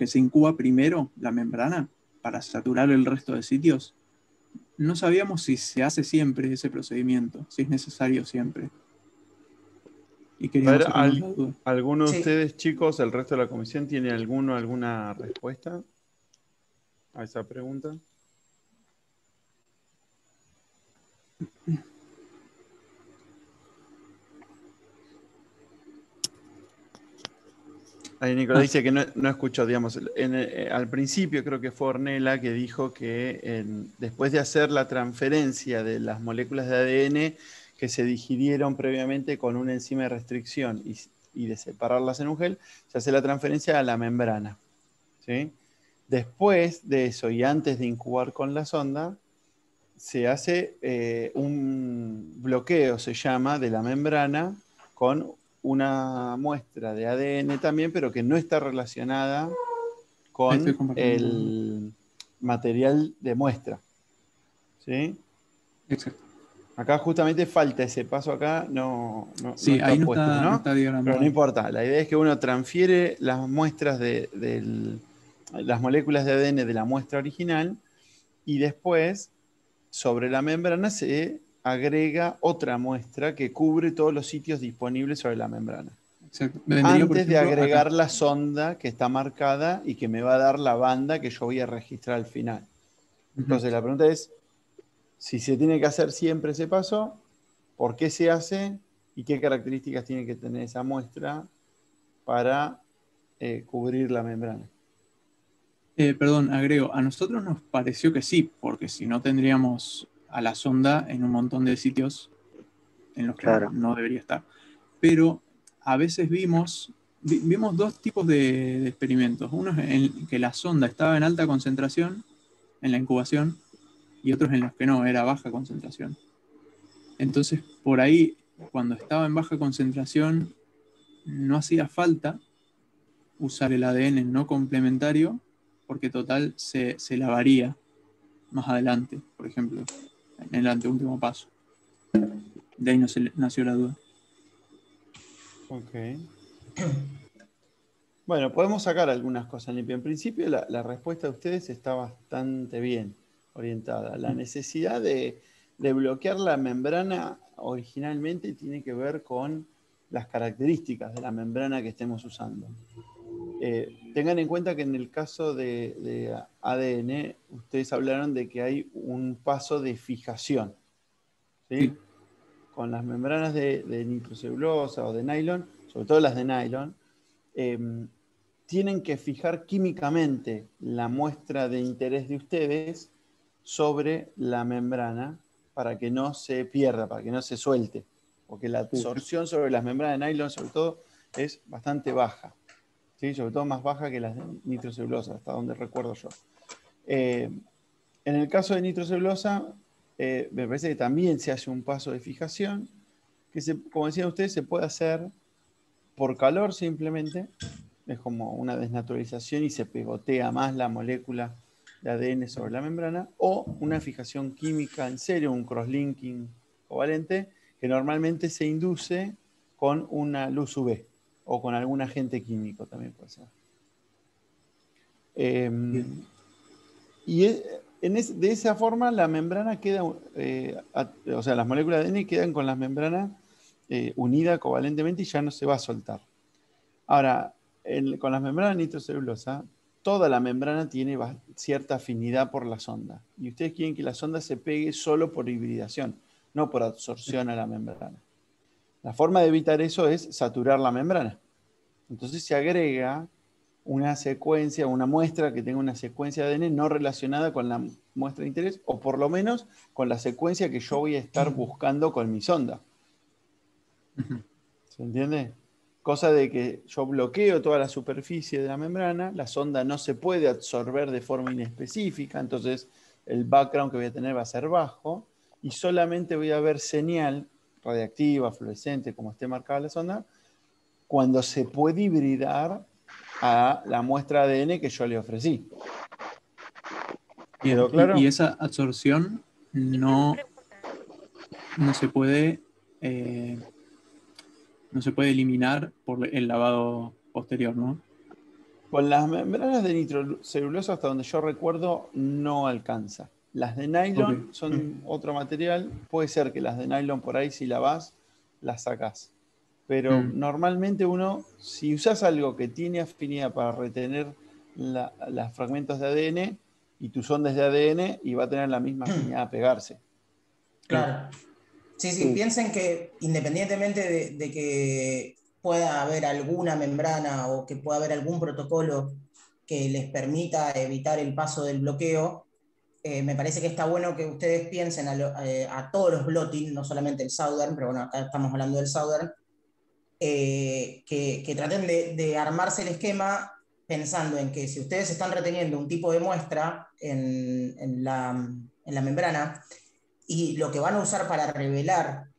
se incuba primero la membrana para saturar el resto de sitios, no sabíamos si se hace siempre ese procedimiento, si es necesario siempre. Y queríamos sacarnos la duda. ¿Alguno de Sí. ustedes, chicos, el resto de la comisión, tiene alguna respuesta a esa pregunta? Ahí Nicolás dice que no escuchó, digamos, al principio creo que fue Ornella que dijo que después de hacer la transferencia de las moléculas de ADN que se digirieron previamente con una enzima de restricción y de separarlas en un gel, se hace la transferencia a la membrana, ¿sí? Después de eso y antes de incubar con la sonda, se hace un bloqueo, se llama, de la membrana con una muestra de ADN también, pero que no está relacionada con el material de muestra. ¿Sí? Exacto. Acá justamente falta ese paso acá, no sí, está ahí no puesto, está, ¿no? no está diagramado. Pero no importa, la idea es que uno transfiere las muestras las moléculas de ADN de la muestra original y después sobre la membrana se agrega otra muestra que cubre todos los sitios disponibles sobre la membrana. Exacto. Vendría, por antes de ejemplo, agregar acá. la sonda que está marcada y que me va a dar la banda que yo voy a registrar al final. Ujú. Entonces la pregunta es, si se tiene que hacer siempre ese paso, ¿por qué se hace y qué características tiene que tener esa muestra para cubrir la membrana? Perdón, agrego, a nosotros nos pareció que sí, porque si no tendríamos a la sonda en un montón de sitios en los que Claro. no debería estar. Pero a veces vimos dos tipos de experimentos. Uno es en que la sonda estaba en alta concentración en la incubación y otros en los que no, era baja concentración. Entonces, por ahí, cuando estaba en baja concentración, no hacía falta usar el ADN no complementario porque total se lavaría más adelante, por ejemplo, en el anteúltimo paso. De ahí nació la duda. Ok. Bueno, podemos sacar algunas cosas limpias. En principio, la respuesta de ustedes está bastante bien orientada. La necesidad de bloquear la membrana originalmente tiene que ver con las características de la membrana que estemos usando. Tengan en cuenta que en el caso de ADN, ustedes hablaron de que hay un paso de fijación, ¿sí? Sí. Con las membranas de nitrocelulosa o de nylon, sobre todo las de nylon, tienen que fijar químicamente la muestra de interés de ustedes sobre la membrana para que no se pierda, para que no se suelte, porque la absorción sobre las membranas de nylon, sobre todo, es bastante baja, ¿sí? Sobre todo más baja que las de nitrocelulosa, hasta donde recuerdo yo. En el caso de nitrocelulosa, me parece que también se hace un paso de fijación, que como decían ustedes, se puede hacer por calor simplemente, es como una desnaturalización y se pegotea más la molécula de ADN sobre la membrana, o una fijación química en serio, un crosslinking covalente, que normalmente se induce con una luz UV o con algún agente químico también puede ser. Y de esa forma la membrana queda, o sea, las moléculas de ADN quedan con las membranas unidas covalentemente y ya no se va a soltar. Ahora, con las membranas nitrocelulosa, toda la membrana tiene cierta afinidad por la sonda. Y ustedes quieren que la sonda se pegue solo por hibridación, no por absorción a la membrana. La forma de evitar eso es saturar la membrana. Entonces se agrega una secuencia, una muestra que tenga una secuencia de ADN no relacionada con la muestra de interés, o por lo menos con la secuencia que yo voy a estar buscando con mi sonda. ¿Se entiende? Cosa de que yo bloqueo toda la superficie de la membrana, la sonda no se puede absorber de forma inespecífica, entonces el background que voy a tener va a ser bajo, y solamente voy a ver señal radiactiva, fluorescente, como esté marcada la sonda, cuando se puede hibridar a la muestra de ADN que yo le ofrecí. Bien. ¿Quedó claro? Y esa absorción no se puede eliminar por el lavado posterior, ¿no? Con las membranas de nitrocelulosa, hasta donde yo recuerdo, no alcanza. Las de nylon Ok. son otro material. Puede ser que las de nylon por ahí, si lavas, las sacás. Pero normalmente si usas algo que tiene afinidad para retener los fragmentos de ADN, y tu sonda es de ADN, y va a tener la misma afinidad a pegarse. Claro. Sí, piensen que independientemente de que pueda haber alguna membrana o que pueda haber algún protocolo que les permita evitar el paso del bloqueo, me parece que está bueno que ustedes piensen a todos los blotting, no solamente el Southern, pero bueno, acá estamos hablando del Southern, que traten de armarse el esquema pensando en que si ustedes están reteniendo un tipo de muestra en la membrana y lo que van a usar para revelar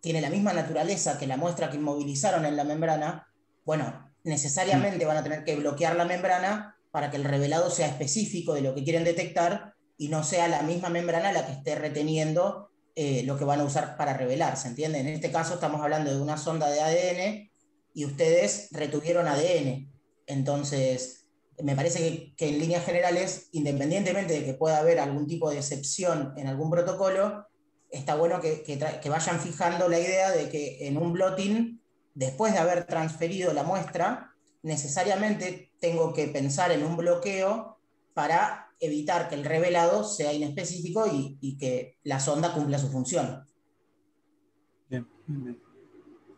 tiene la misma naturaleza que la muestra que inmovilizaron en la membrana, bueno, necesariamente van a tener que bloquear la membrana para que el revelado sea específico de lo que quieren detectar y no sea la misma membrana la que esté reteniendo lo que van a usar para revelar, ¿se entiende? En este caso estamos hablando de una sonda de ADN y ustedes retuvieron ADN. Entonces, me parece que en líneas generales, independientemente de que pueda haber algún tipo de excepción en algún protocolo, está bueno que vayan fijando la idea de que en un blotting después de haber transferido la muestra, necesariamente tengo que pensar en un bloqueo para evitar que el revelado sea inespecífico y que la sonda cumpla su función. Bien, bien, bien.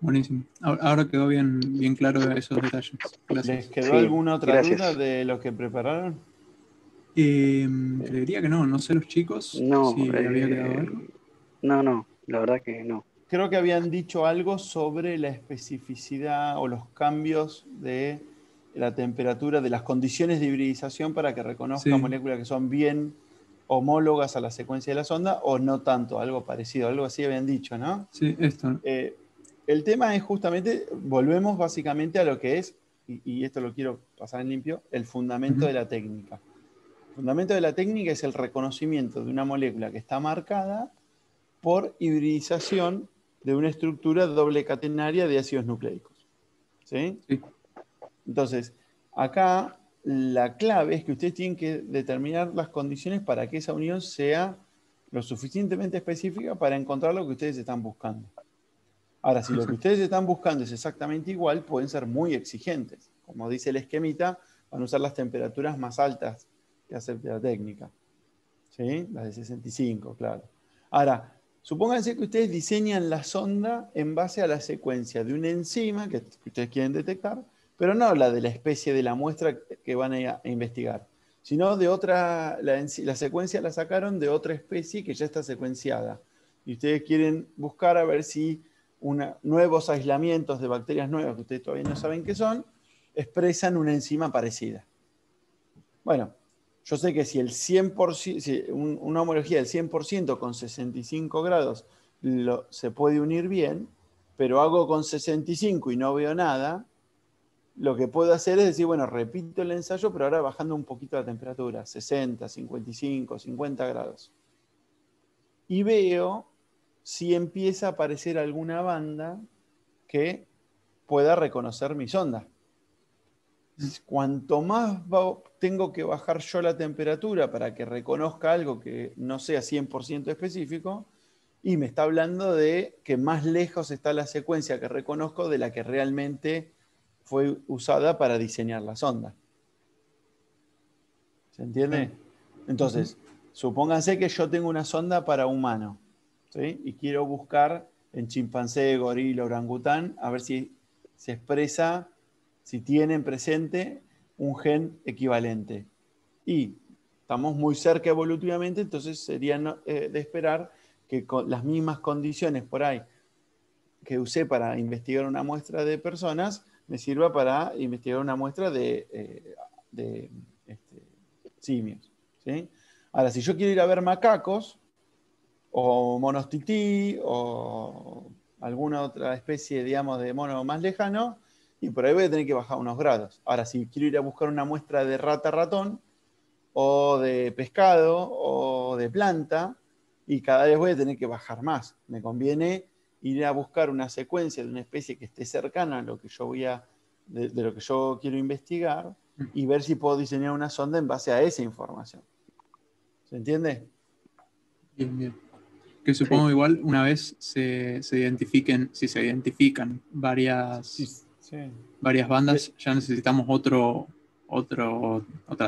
Buenísimo. Ahora quedó bien claro esos detalles. ¿Les Gracias. quedó Sí, alguna otra gracias. duda de lo que prepararon? Creería que no sé los chicos No, si había quedado algo. no, la verdad que no. Creo que habían dicho algo sobre la especificidad o los cambios de la temperatura, de las condiciones de hibridización para que reconozca Sí, moléculas que son bien homólogas a la secuencia de la sonda o no tanto, algo parecido, algo así habían dicho, ¿no? sí, esto. El tema es justamente, volvemos básicamente a lo que es, y esto lo quiero pasar en limpio, el fundamento de la técnica. El fundamento de la técnica es el reconocimiento de una molécula que está marcada por hibridización de una estructura doble catenaria de ácidos nucleicos. ¿Sí? Sí. Entonces, acá la clave es que ustedes tienen que determinar las condiciones para que esa unión sea lo suficientemente específica para encontrar lo que ustedes están buscando. Ahora, si lo que ustedes están buscando es exactamente igual, pueden ser muy exigentes. Como dice el esquemita, van a usar las temperaturas más altas que acepte la técnica. ¿Sí? Las de 65, claro. Ahora, supónganse que ustedes diseñan la sonda en base a la secuencia de una enzima que ustedes quieren detectar, pero no la de la especie de la muestra que van a investigar, sino de otra, la secuencia la sacaron de otra especie que ya está secuenciada. Y ustedes quieren buscar a ver si nuevos aislamientos de bacterias nuevas, que ustedes todavía no saben qué son, expresan una enzima parecida. Bueno, yo sé que si el 100%, si una homología del 100% con 65 grados se puede unir bien, pero hago con 65 y no veo nada, lo que puedo hacer es decir, bueno, repito el ensayo, pero ahora bajando un poquito la temperatura, 60, 55, 50 grados. Y veo si empieza a aparecer alguna banda que pueda reconocer mi sonda. Cuanto más tengo que bajar yo la temperatura para que reconozca algo que no sea 100% específico, y me está hablando de que más lejos está la secuencia que reconozco de la que realmente fue usada para diseñar la sonda. ¿Se entiende? Entonces, supónganse que yo tengo una sonda para humano, ¿sí? Y quiero buscar en chimpancé, gorila, orangután, a ver si se expresa, si tienen presente un gen equivalente. Y estamos muy cerca evolutivamente, entonces sería de esperar que con las mismas condiciones por ahí que usé para investigar una muestra de personas, me sirva para investigar una muestra de simios. ¿Sí? Ahora, si yo quiero ir a ver macacos, o monos tití, o alguna otra especie, digamos, de mono más lejano, y por ahí voy a tener que bajar unos grados. Ahora, si quiero ir a buscar una muestra de rata-ratón, o de pescado, o de planta, y cada vez voy a tener que bajar más. Me conviene ir a buscar una secuencia de una especie que esté cercana a lo que yo de lo que yo quiero investigar, y ver si puedo diseñar una sonda en base a esa información. ¿Se entiende? Bien, bien. Que supongo igual una vez si se identifican varias bandas, ya necesitamos otra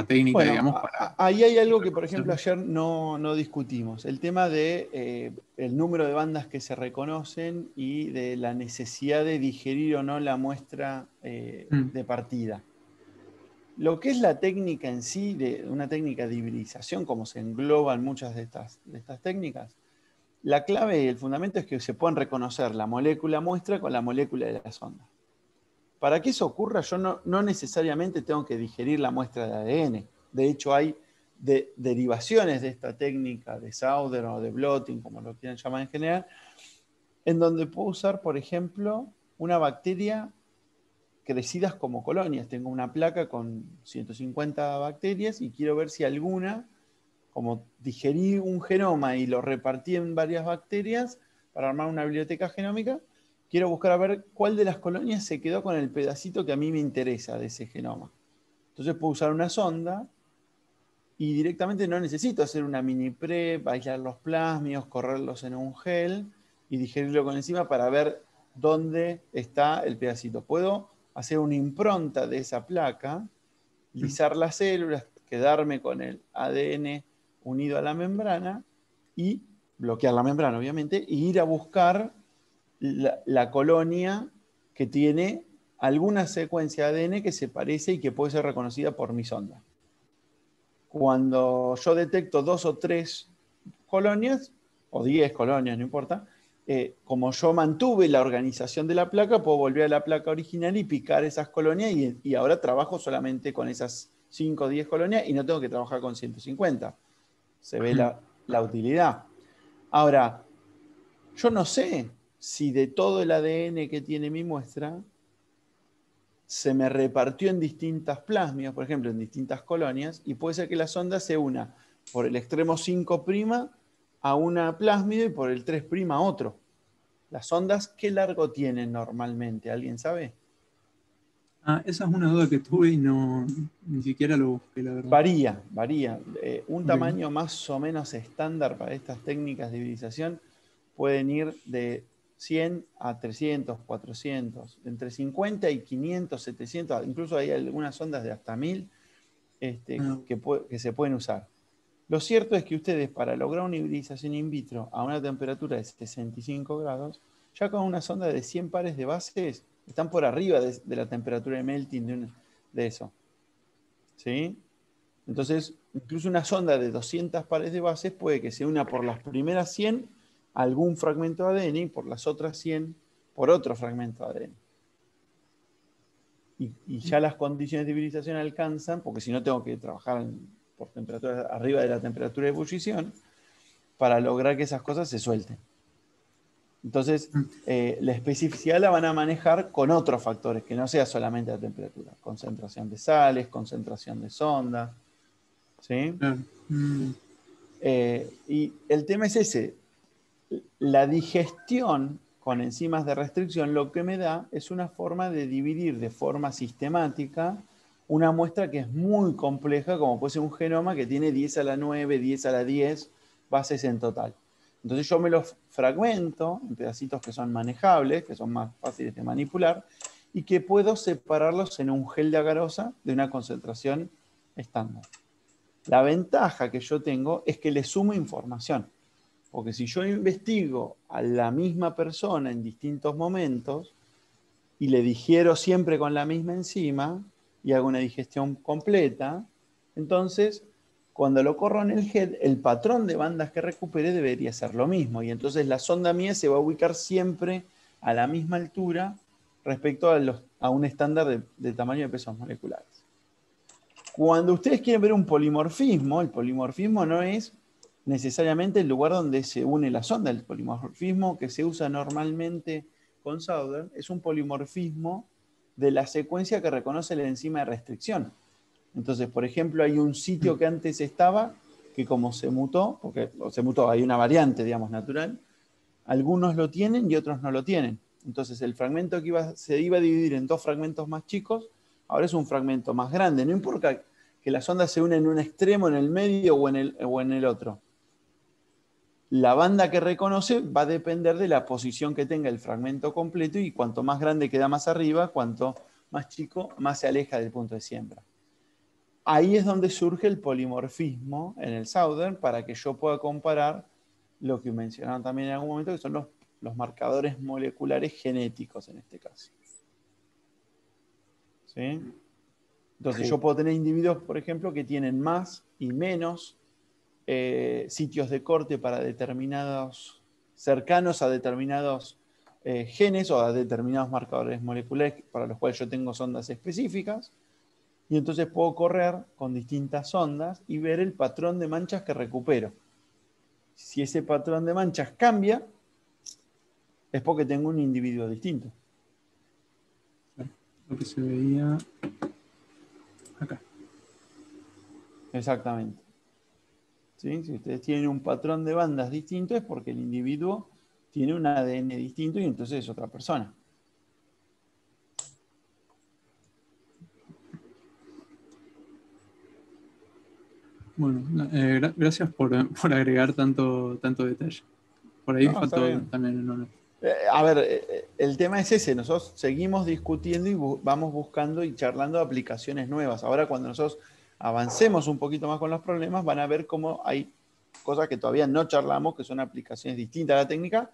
técnica, Bueno, digamos, ahí hay algo que, por ejemplo, ayer no discutimos. El tema de el número de bandas que se reconocen y de la necesidad de digerir o no la muestra de partida. Lo que es la técnica en sí, una técnica de hibridización, como se engloban muchas de estas técnicas, la clave y el fundamento es que se puedan reconocer la molécula muestra con la molécula de la sonda. Para que eso ocurra, yo no necesariamente tengo que digerir la muestra de ADN. De hecho, hay derivaciones de esta técnica de Sauder o de blotting, como lo quieran llamar en general, en donde puedo usar, por ejemplo, una bacteria crecidas como colonias. Tengo una placa con 150 bacterias y quiero ver si alguna, como digerí un genoma y lo repartí en varias bacterias para armar una biblioteca genómica, quiero buscar a ver cuál de las colonias se quedó con el pedacito que a mí me interesa de ese genoma. Entonces puedo usar una sonda y directamente no necesito hacer una mini prep, aislar los plasmios, correrlos en un gel y digerirlo con enzima para ver dónde está el pedacito. Puedo hacer una impronta de esa placa, lisar las células, quedarme con el ADN unido a la membrana y bloquear la membrana, obviamente, e ir a buscar la colonia que tiene alguna secuencia de ADN que se parece y que puede ser reconocida por mi sonda. Cuando yo detecto 2 o 3 colonias, o 10 colonias, no importa, como yo mantuve la organización de la placa, puedo volver a la placa original y picar esas colonias y ahora trabajo solamente con esas 5 o 10 colonias y no tengo que trabajar con 150. Se ve la utilidad. Ahora, yo no sé si de todo el ADN que tiene mi muestra se me repartió en distintas plasmias, por ejemplo, en distintas colonias, y puede ser que la sonda se una por el extremo 5' a una plásmida y por el 3' a otro. ¿Las ondas qué largo tienen normalmente? ¿Alguien sabe? Esa es una duda que tuve y ni siquiera lo busqué, la verdad. Varía. Un tamaño más o menos estándar para estas técnicas de hibridización pueden ir de 100 a 300, 400, entre 50 y 500, 700, incluso hay algunas ondas de hasta 1000 que se pueden usar. Lo cierto es que ustedes, para lograr una hibridización in vitro a una temperatura de 65 grados, ya con una sonda de 100 pares de bases, están por arriba de la temperatura de melting de eso. ¿Sí? Entonces, incluso una sonda de 200 pares de bases puede que se una por las primeras 100 a algún fragmento de ADN y por las otras 100 por otro fragmento de ADN. Y ya las condiciones de hibridización alcanzan, porque si no tengo que trabajar por temperatura arriba de la temperatura de ebullición, para lograr que esas cosas se suelten. Entonces, la especificidad la van a manejar con otros factores, que no sea solamente la temperatura. Concentración de sales, concentración de sondas. ¿Sí? Y el tema es ese. La digestión con enzimas de restricción lo que me da es una forma de dividir de forma sistemática una muestra que es muy compleja, como puede ser un genoma que tiene 10 a la 9, 10 a la 10 bases en total. Entonces yo me los fragmento en pedacitos que son manejables, que son más fáciles de manipular, y que puedo separarlos en un gel de agarosa de una concentración estándar. La ventaja que yo tengo es que le sumo información. Porque si yo investigo a la misma persona en distintos momentos y le digiero siempre con la misma enzima y hago una digestión completa, entonces cuando lo corro en el head, el patrón de bandas que recupere debería ser lo mismo. Y entonces la sonda mía se va a ubicar siempre a la misma altura respecto a un estándar de tamaño de pesos moleculares. Cuando ustedes quieren ver un polimorfismo, el polimorfismo no es necesariamente el lugar donde se une la sonda. El polimorfismo que se usa normalmente con Southern es un polimorfismo de la secuencia que reconoce la enzima de restricción. Entonces, por ejemplo, hay un sitio que antes estaba, que como se mutó, hay una variante, digamos, natural, algunos lo tienen y otros no lo tienen. Entonces, el fragmento que se iba a dividir en 2 fragmentos más chicos, ahora es un fragmento más grande. No importa que la sonda se une en un extremo, en el medio o en el otro. La banda que reconoce va a depender de la posición que tenga el fragmento completo y cuanto más grande queda más arriba, cuanto más chico, más se aleja del punto de siembra. Ahí es donde surge el polimorfismo en el Southern para que yo pueda comparar lo que mencionaron también en algún momento, que son los marcadores moleculares genéticos en este caso. ¿Sí? Entonces yo puedo tener individuos, por ejemplo, que tienen más y menos sitios de corte para determinados, cercanos a determinados genes o a determinados marcadores moleculares para los cuales yo tengo sondas específicas. Y entonces puedo correr con distintas sondas y ver el patrón de manchas que recupero. Si ese patrón de manchas cambia, es porque tengo un individuo distinto. Lo que se veía acá. Exactamente. ¿Sí? Si ustedes tienen un patrón de bandas distinto, es porque el individuo tiene un ADN distinto y entonces es otra persona. Bueno, gracias por agregar tanto detalle. Por ahí faltó también en honor. A ver, el tema es ese, nosotros seguimos discutiendo y vamos buscando y charlando aplicaciones nuevas. Ahora cuando nosotros avancemos un poquito más con los problemas, van a ver cómo hay cosas que todavía no charlamos, que son aplicaciones distintas a la técnica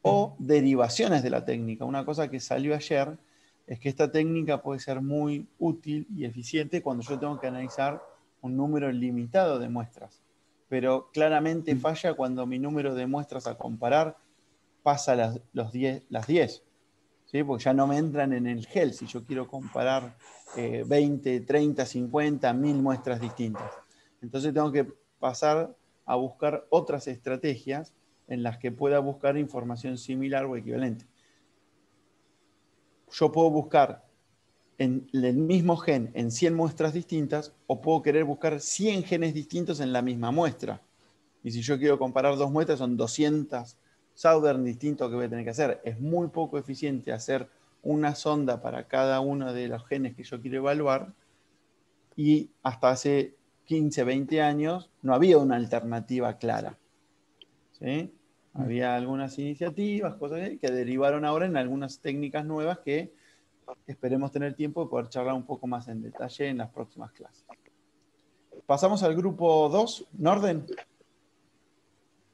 o derivaciones de la técnica. Una cosa que salió ayer es que esta técnica puede ser muy útil y eficiente cuando yo tengo que analizar un número limitado de muestras. Pero claramente falla cuando mi número de muestras a comparar pasa las 10, ¿sí? Porque ya no me entran en el GEL si yo quiero comparar 20, 30, 50, 1000 muestras distintas. Entonces tengo que pasar a buscar otras estrategias en las que pueda buscar información similar o equivalente. Yo puedo buscar en el mismo gen en 100 muestras distintas o puedo querer buscar 100 genes distintos en la misma muestra. Y si yo quiero comparar dos muestras, son 200 Southern distintos que voy a tener que hacer. Es muy poco eficiente hacer una sonda para cada uno de los genes que yo quiero evaluar. Y hasta hace 15, 20 años no había una alternativa clara. ¿Sí? Había algunas iniciativas, cosas que derivaron ahora en algunas técnicas nuevas que esperemos tener tiempo de poder charlar un poco más en detalle en las próximas clases. Pasamos al grupo 2, Norden.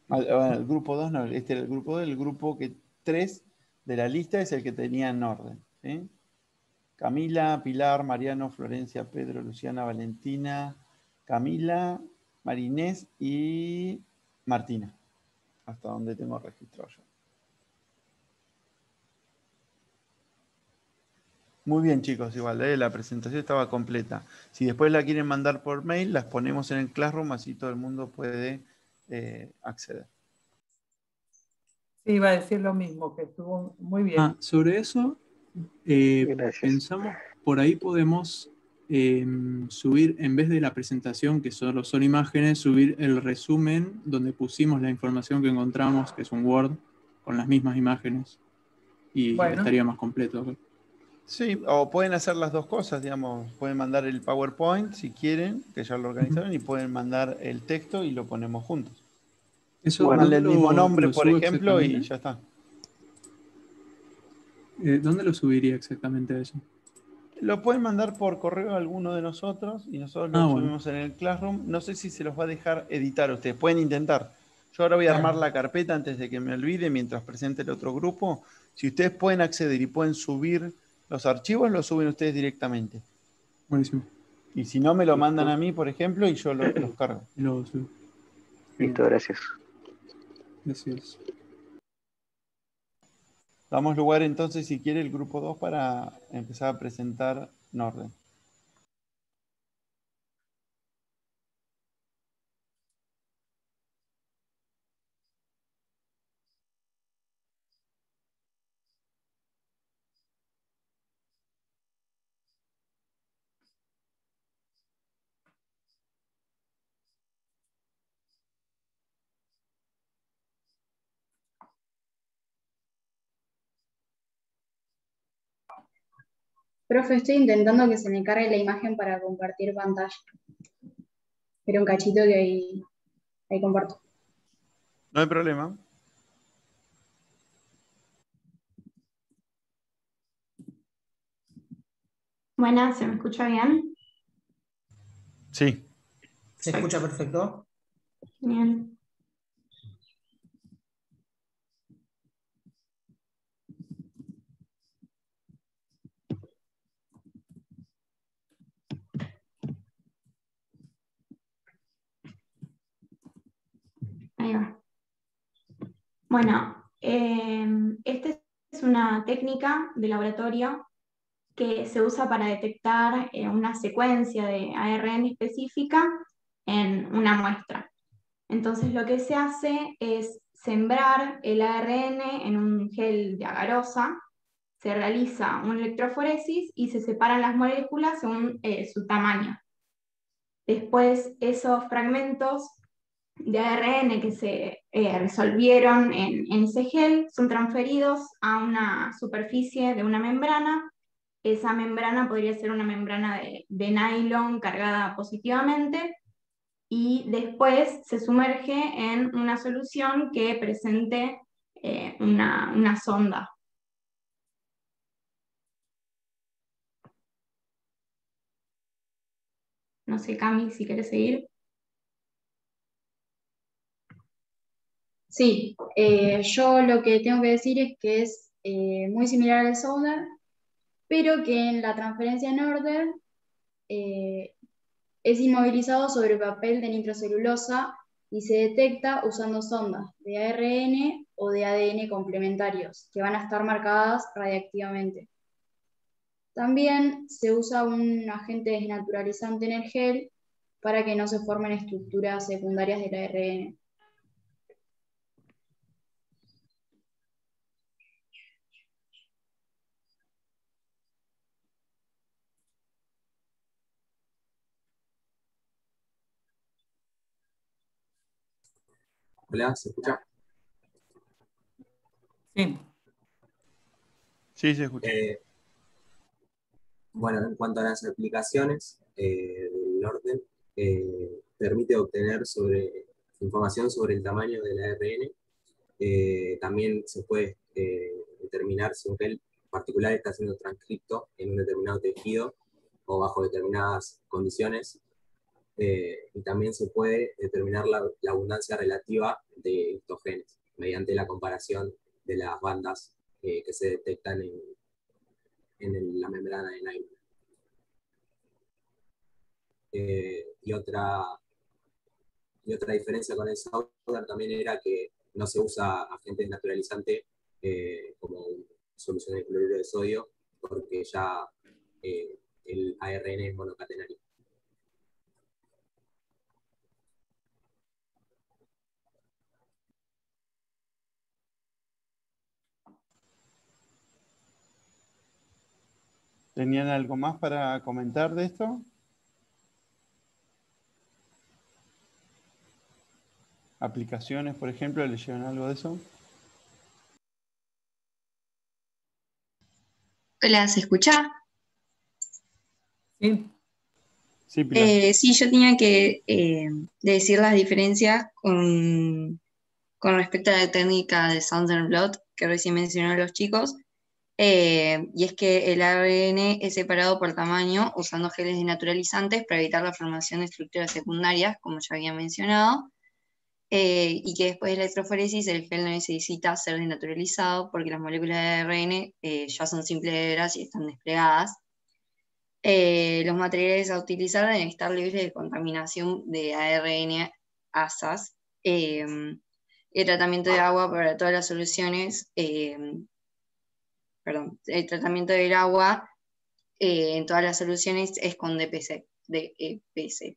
El grupo 2 no, este era el grupo 2, el grupo 3 de la lista es el que tenía en orden. ¿Sí? Camila, Pilar, Mariano, Florencia, Pedro, Luciana, Valentina, Camila, Marinés y Martina. Hasta donde tengo registrado yo. Muy bien, chicos, igual, la presentación estaba completa. Si después la quieren mandar por mail, las ponemos en el Classroom, así todo el mundo puede acceder. Sí, iba a decir lo mismo, que estuvo muy bien. Sobre eso, pensamos, por ahí podemos subir, en vez de la presentación, que solo son imágenes, subir el resumen donde pusimos la información que encontramos, que es un Word, con las mismas imágenes. Y estaría más completo. Sí, o pueden hacer las dos cosas, digamos. Pueden mandar el PowerPoint si quieren, que ya lo organizaron, y pueden mandar el texto y lo ponemos juntos. Eso, Pónganle el mismo nombre, por ejemplo, y ya está. ¿Dónde lo subiría exactamente eso? Lo pueden mandar por correo a alguno de nosotros y nosotros lo subimos en el Classroom. No sé si se los va a dejar editar ustedes. Pueden intentar. Yo ahora voy a armar la carpeta antes de que me olvide mientras presente el otro grupo. Si ustedes pueden acceder y pueden subir los archivos, los suben ustedes directamente. Buenísimo. Y si no, me lo mandan a mí, por ejemplo, y yo los cargo. Lo subo. Listo, gracias. Gracias. Damos lugar entonces, si quiere, el grupo 2 para empezar a presentar Norden. Profe, estoy intentando que se me cargue la imagen para compartir pantalla. Pero un cachito que ahí comparto. No hay problema. Buenas, ¿se me escucha bien? Sí. ¿Se escucha perfecto? Bien. Ahí va. Bueno, esta es una técnica de laboratorio que se usa para detectar una secuencia de ARN específica en una muestra. Entonces lo que se hace es sembrar el ARN en un gel de agarosa, se realiza una electroforesis y se separan las moléculas según su tamaño. Después esos fragmentos de ARN que se resolvieron en ese gel son transferidos a una superficie de una membrana. Esa membrana podría ser una membrana de nylon cargada positivamente y después se sumerge en una solución que presente una sonda. No sé, Cami, si querés seguir. Sí, yo lo que tengo que decir es que es muy similar al Sonar, pero que en la transferencia en orden es inmovilizado sobre papel de nitrocelulosa y se detecta usando sondas de ARN o de ADN complementarios, que van a estar marcadas radiactivamente. También se usa un agente desnaturalizante en el gel para que no se formen estructuras secundarias del ARN. Hola, ¿se escucha? Sí. Sí, se escucha. Bueno, en cuanto a las aplicaciones del orden, permite obtener información sobre el tamaño del ARN. También se puede determinar si un gel particular está siendo transcripto en un determinado tejido o bajo determinadas condiciones. Y también se puede determinar la abundancia relativa de estos genes mediante la comparación de las bandas que se detectan en la membrana de Nylon. Y otra diferencia con el Sonar también era que no se usa agente naturalizante como solución de cloruro de sodio, porque ya el ARN es monocatenario. ¿Tenían algo más para comentar de esto? ¿Aplicaciones, por ejemplo? ¿Leyeron algo de eso? Hola, ¿se escucha? Sí. Sí, Pilar. Sí, yo tenía que decir las diferencias con respecto a la técnica de Southern Blot que recién mencionaron los chicos. Y es que el ARN es separado por tamaño usando geles desnaturalizantes para evitar la formación de estructuras secundarias, como ya había mencionado, y que después de la electroforesis el gel no necesita ser desnaturalizado porque las moléculas de ARN ya son simples hebras y están desplegadas. Los materiales a utilizar deben estar libres de contaminación de ARN asas. El tratamiento de agua para todas las soluciones, el tratamiento del agua en todas las soluciones es con DPC, DEPC.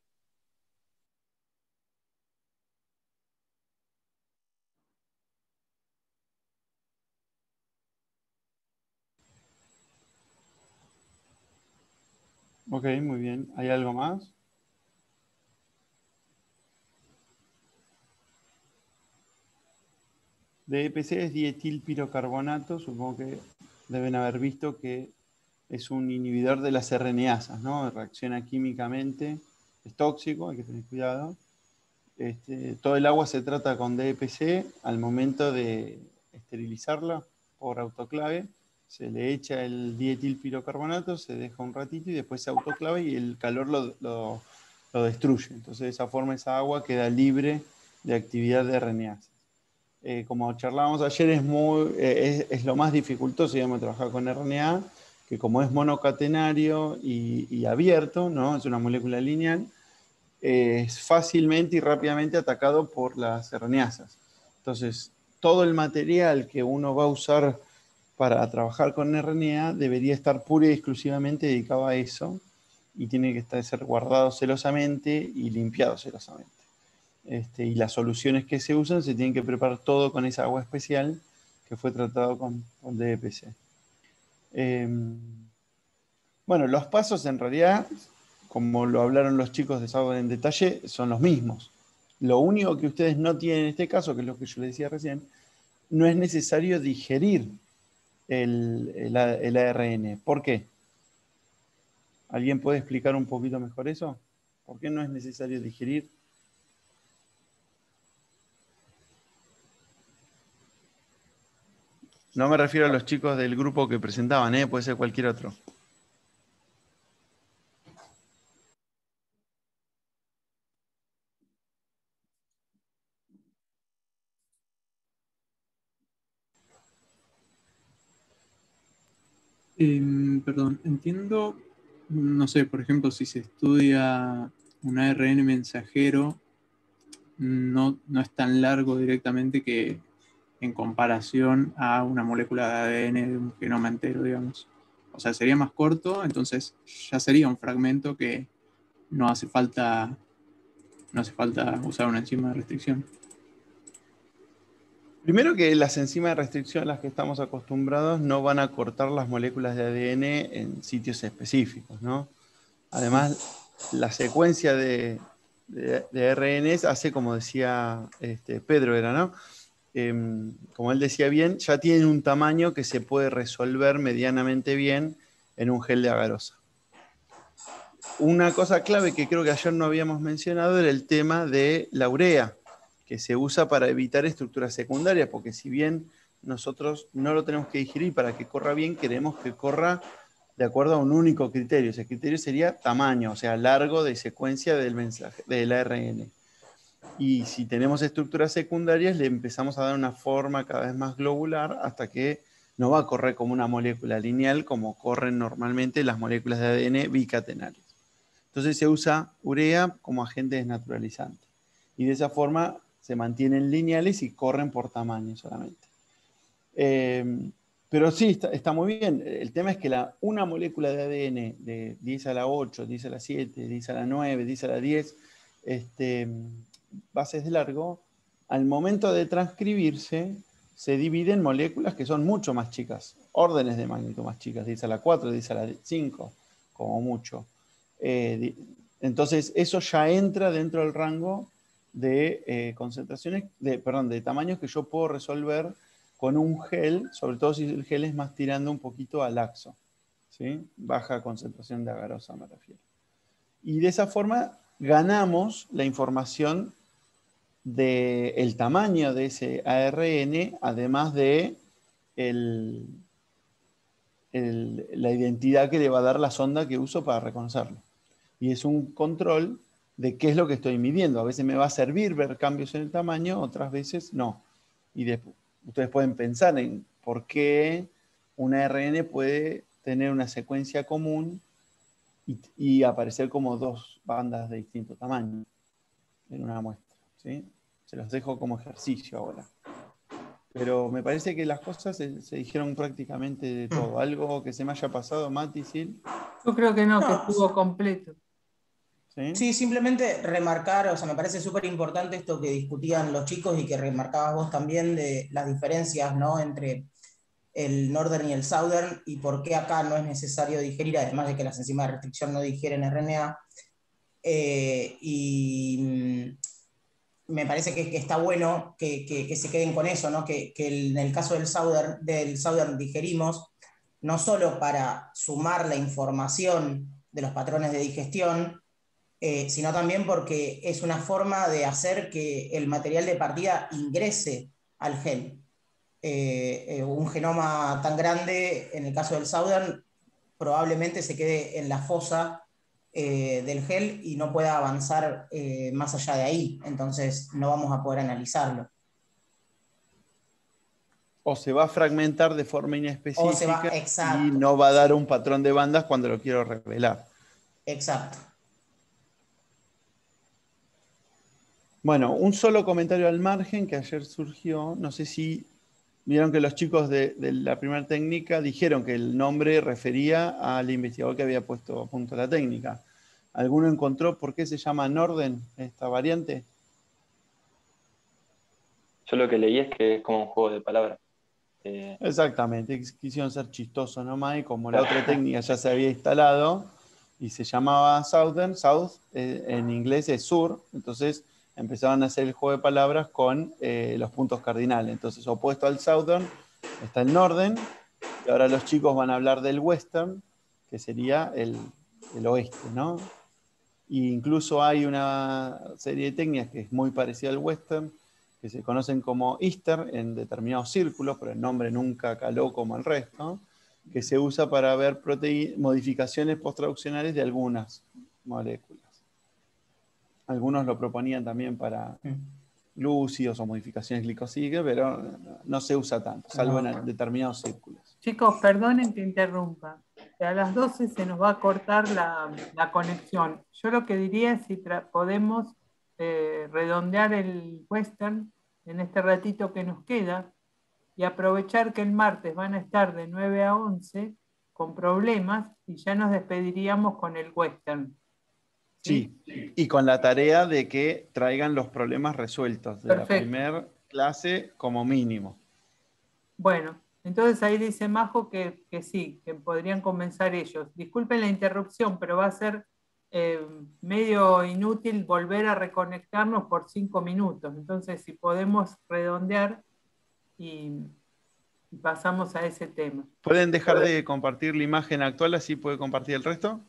Ok, muy bien. ¿Hay algo más? DEPC es dietilpirocarbonato. Supongo que deben haber visto que es un inhibidor de las RNasas, ¿no? Reacciona químicamente, es tóxico, hay que tener cuidado. Todo el agua se trata con DEPC al momento de esterilizarla por autoclave. Se le echa el dietilpirocarbonato, se deja un ratito y después se autoclave y el calor lo destruye. Entonces de esa forma esa agua queda libre de actividad de RNasas. Como charlábamos ayer, es lo más dificultoso, digamos, trabajar con RNA, que como es monocatenario y abierto, ¿no? Es una molécula lineal, es fácilmente y rápidamente atacado por las RNasas. Entonces, todo el material que uno va a usar para trabajar con RNA debería estar pura y exclusivamente dedicado a eso y tiene que ser guardado celosamente y limpiado celosamente. Y las soluciones que se usan se tienen que preparar todo con esa agua especial que fue tratado con DEPC. Bueno, los pasos en realidad, como lo hablaron los chicos de sábado en detalle, son los mismos. Lo único que ustedes no tienen en este caso, que es lo que yo les decía recién, no es necesario digerir el ARN. ¿Por qué? ¿Alguien puede explicar un poquito mejor eso? ¿Por qué no es necesario digerir? No me refiero a los chicos del grupo que presentaban, puede ser cualquier otro. Perdón, entiendo, no sé, por ejemplo, si se estudia un ARN mensajero, no es tan largo directamente que en comparación a una molécula de ADN de un genoma entero, digamos. O sea, sería más corto, entonces ya sería un fragmento que no hace falta usar una enzima de restricción. Primero que las enzimas de restricción a las que estamos acostumbrados no van a cortar las moléculas de ADN en sitios específicos, ¿no? Además, la secuencia de RNs hace, como decía Pedro, era, ¿no? Como él decía bien, ya tienen un tamaño que se puede resolver medianamente bien en un gel de agarosa. Una cosa clave que creo que ayer no habíamos mencionado era el tema de la urea, que se usa para evitar estructuras secundarias, porque si bien nosotros no lo tenemos que digerir para que corra bien, queremos que corra de acuerdo a un único criterio. Ese criterio sería tamaño, o sea, largo de secuencia del mensaje, del ARN. Y si tenemos estructuras secundarias, le empezamos a dar una forma cada vez más globular hasta que no va a correr como una molécula lineal, como corren normalmente las moléculas de ADN bicatenarias. Entonces se usa urea como agente desnaturalizante. Y de esa forma se mantienen lineales y corren por tamaño solamente. Pero sí, está muy bien. El tema es que una molécula de ADN de 10 a la 8, 10 a la 7, 10 a la 9, 10 a la 10, bases de largo, al momento de transcribirse, se dividen en moléculas que son mucho más chicas, órdenes de magnitud más chicas, 10 a la 4, 10 a la 5, como mucho. Entonces, eso ya entra dentro del rango de concentraciones, de tamaños que yo puedo resolver con un gel, sobre todo si el gel es más tirando un poquito al laxo, ¿sí? Baja concentración de agarosa, me refiero. Y de esa forma ganamos la información del tamaño de ese ARN, además de la identidad que le va a dar la sonda que uso para reconocerlo. Y es un control de qué es lo que estoy midiendo. A veces me va a servir ver cambios en el tamaño, otras veces no. Y después, ustedes pueden pensar en por qué un ARN puede tener una secuencia común y aparecer como dos bandas de distinto tamaño en una muestra, ¿sí? Se los dejo como ejercicio ahora. Pero me parece que las cosas se dijeron prácticamente de todo. ¿Algo que se me haya pasado, Mati, Sil? Yo creo que no, que estuvo completo. Sí, simplemente remarcar, o sea, me parece súper importante esto que discutían los chicos y que remarcabas vos también de las diferencias, ¿no?, entre el Northern y el Southern y por qué acá no es necesario digerir, además de que las enzimas de restricción no digieren RNA. Me parece que está bueno que se queden con eso, ¿no? Que en el caso del Southern digerimos no solo para sumar la información de los patrones de digestión, sino también porque es una forma de hacer que el material de partida ingrese al gel. Un genoma tan grande, en el caso del Southern, probablemente se quede en la fosa del gel y no pueda avanzar más allá de ahí. Entonces no vamos a poder analizarlo. O se va a fragmentar de forma inespecífica exacto, y no va a dar un patrón de bandas cuando lo quiero revelar. Exacto. Bueno, un solo comentario al margen que ayer surgió. No sé si vieron que los chicos de la primera técnica dijeron que el nombre refería al investigador que había puesto a punto la técnica. ¿Alguno encontró por qué se llama Norden esta variante? Yo lo que leí es que es como un juego de palabras. Exactamente, quisieron ser chistosos nomás y como la otra técnica ya se había instalado y se llamaba Southern, South, en inglés es sur, entonces empezaron a hacer el juego de palabras con los puntos cardinales. Entonces, opuesto al Southern está el Northern, y ahora los chicos van a hablar del Western, que sería el oeste, ¿no? E incluso hay una serie de técnicas que es muy parecida al Western, que se conocen como Easter en determinados círculos, pero el nombre nunca caló como el resto, que se usa para ver modificaciones posttraduccionales de algunas moléculas. Algunos lo proponían también para glúcidos o modificaciones glicosídicas, pero no se usa tanto, salvo en determinados círculos. Chicos, perdonen que interrumpa. A las 12 se nos va a cortar la conexión. Yo lo que diría es si podemos redondear el western en este ratito que nos queda y aprovechar que el martes van a estar de 9 a 11 con problemas y ya nos despediríamos con el western. Sí, y con la tarea de que traigan los problemas resueltos de la primera clase como mínimo. Bueno, entonces ahí dice Majo que sí, que podrían comenzar ellos. Disculpen la interrupción, pero va a ser medio inútil volver a reconectarnos por 5 minutos. Entonces, si podemos redondear y pasamos a ese tema. ¿Pueden dejar de compartir la imagen actual, así puede compartir el resto?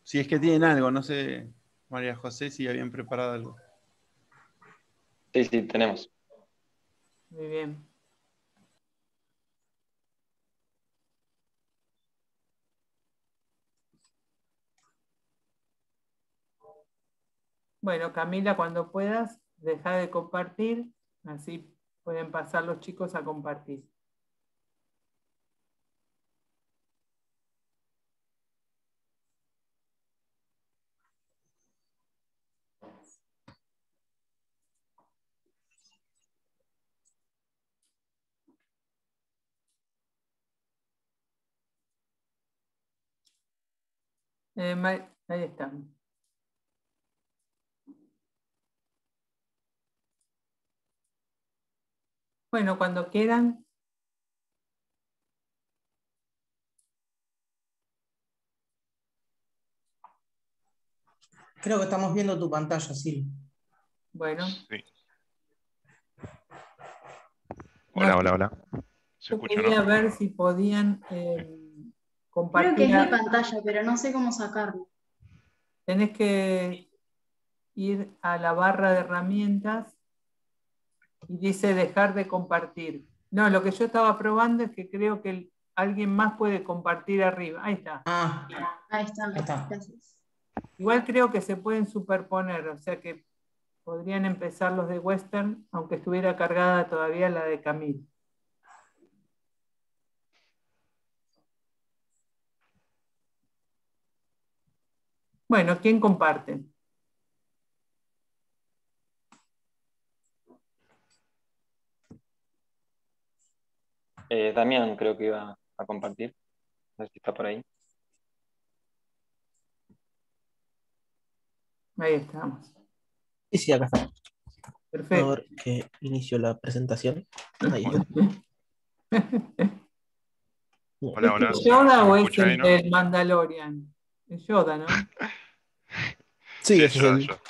Si es que tienen algo, no sé, María José, si habían preparado algo. Sí, tenemos. Muy bien. Bueno, Camila, cuando puedas, deja de compartir, así pueden pasar los chicos a compartir. Ahí están. Bueno, cuando quieran. Creo que estamos viendo tu pantalla, Sil. Bueno. Sí. Hola, hola, hola. ¿Se escucha, quería ver si podían compartir. Creo que es mi pantalla, pero no sé cómo sacarlo. Tenés que ir a la barra de herramientas y dice dejar de compartir. No, lo que yo estaba probando es que creo que alguien más puede compartir arriba. Ahí está. Ahí está. Gracias. Igual creo que se pueden superponer, o sea que podrían empezar los de Western, aunque estuviera cargada todavía la de Camille. Bueno, ¿quién comparte? Damián creo que iba a compartir. No sé si está por ahí. Ahí estamos. Sí, acá está. Perfecto. A ver que inicio la presentación. Ahí. Hola, hola. ¿Es Yoda o es el del Mandalorian? Es Yoda, ¿no? Sí, es Yoda.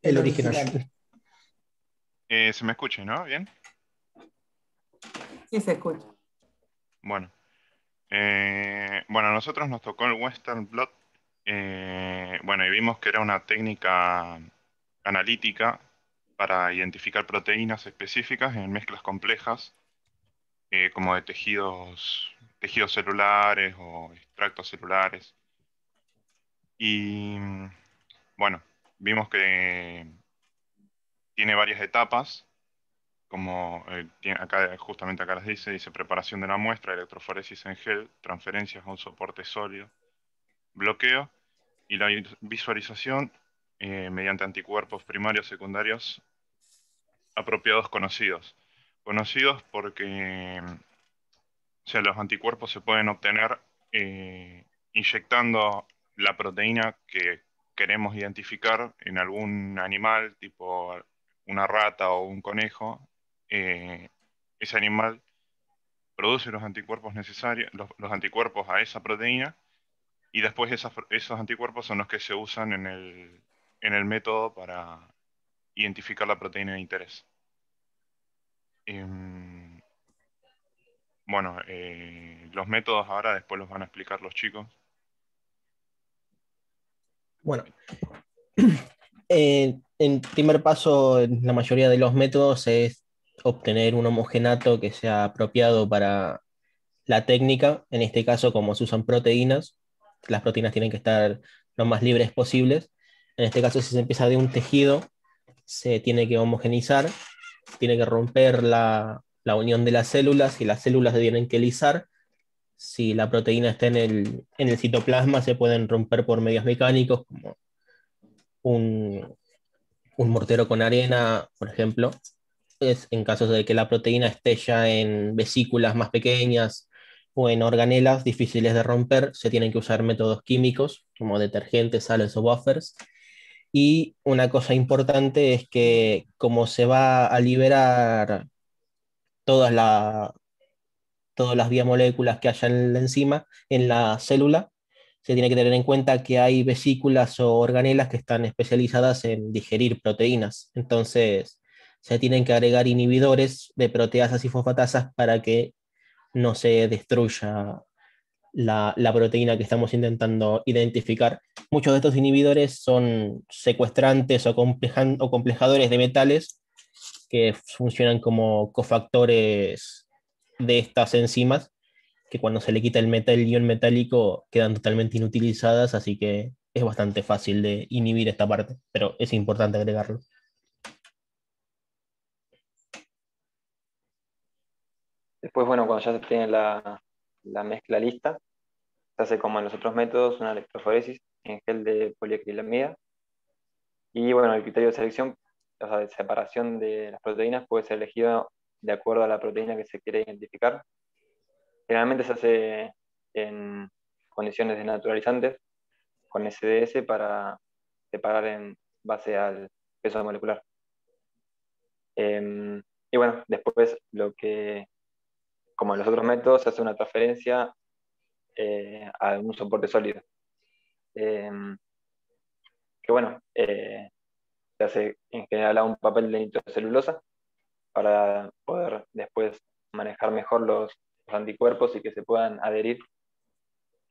El original. Se me escucha, ¿no? ¿Bien? Sí, se escucha. Bueno. Bueno, a nosotros nos tocó el Western Blot. Bueno, y vimos que era una técnica analítica para identificar proteínas específicas en mezclas complejas, como de tejidos celulares o extractos celulares. Y bueno, vimos que tiene varias etapas, como justamente acá les dice preparación de la muestra, electroforesis en gel, transferencias a un soporte sólido, bloqueo y la visualización mediante anticuerpos primarios secundarios apropiados conocidos. Conocidos porque los anticuerpos se pueden obtener inyectando la proteína que queremos identificar en algún animal, tipo una rata o un conejo. Ese animal produce los anticuerpos necesarios, los anticuerpos a esa proteína, y después esos anticuerpos son los que se usan en el método para identificar la proteína de interés. Bueno, los métodos ahora después los van a explicar los chicos. Bueno, En primer paso, en la mayoría de los métodos es obtener un homogenato que sea apropiado para la técnica. En este caso, como se usan proteínas, las proteínas tienen que estar lo más libres posibles. En este caso, si se empieza de un tejido, se tiene que homogenizar, tiene que romper la unión de las células y las células se tienen que lisar. Si la proteína está en el citoplasma, se pueden romper por medios mecánicos, como un, un mortero con arena, por ejemplo. Es en caso de que la proteína esté ya en vesículas más pequeñas o en organelas difíciles de romper, se tienen que usar métodos químicos como detergentes, sales o buffers. Y una cosa importante es que como se va a liberar todas, todas las biomoléculas que haya en la enzima, en la célula, se tiene que tener en cuenta que hay vesículas o organelas que están especializadas en digerir proteínas. Entonces, se tienen que agregar inhibidores de proteasas y fosfatasas para que no se destruya la proteína que estamos intentando identificar. Muchos de estos inhibidores son secuestrantes o complejadores de metales que funcionan como cofactores de estas enzimas, que cuando se le quita el ion metálico quedan totalmente inutilizadas, así que es bastante fácil de inhibir esta parte, pero es importante agregarlo. Después, bueno, cuando ya se tiene la mezcla lista, se hace como en los otros métodos, una electroforesis en gel de poliacrilamida. Y bueno, el criterio de selección, o sea, de separación de las proteínas, puede ser elegido de acuerdo a la proteína que se quiere identificar. Generalmente se hace en condiciones desnaturalizantes, con SDS, para separar en base al peso molecular. Y bueno, después como en los otros métodos, se hace una transferencia a un soporte sólido. Que bueno, se hace en general a un papel de nitrocelulosa para poder después manejar mejor los anticuerpos y que se puedan adherir.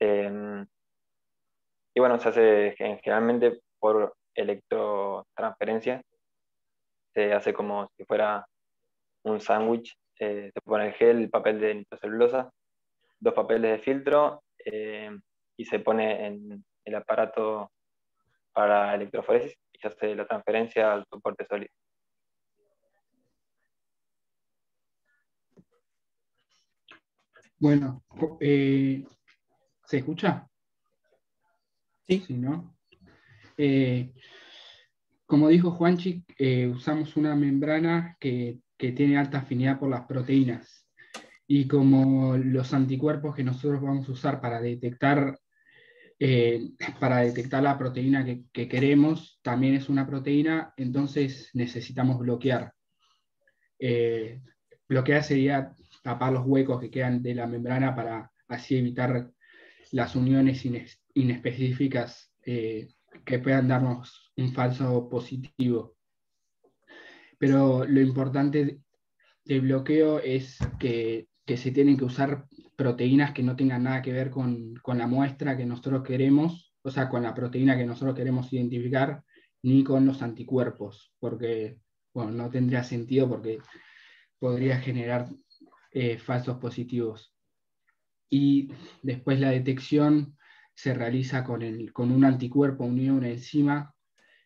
Y bueno, se hace generalmente por electrotransferencia, se hace como si fuera un sándwich, se pone el gel, el papel de nitrocelulosa, 2 papeles de filtro y se pone en el aparato para electroforesis y se hace la transferencia al soporte sólido. Bueno, ¿se escucha? Sí. Sí, ¿no? Como dijo Juanchi, usamos una membrana que tiene alta afinidad por las proteínas. Y como los anticuerpos que nosotros vamos a usar para detectar la proteína que queremos también es una proteína, entonces necesitamos bloquear. Bloquear sería tapar los huecos que quedan de la membrana para así evitar las uniones inespecíficas que puedan darnos un falso positivo. Pero lo importante del bloqueo es que se tienen que usar proteínas que no tengan nada que ver con la muestra que nosotros queremos, o sea, con la proteína que nosotros queremos identificar, ni con los anticuerpos, porque, bueno, no tendría sentido porque podría generar falsos positivos. Y después la detección se realiza con un anticuerpo unido a una enzima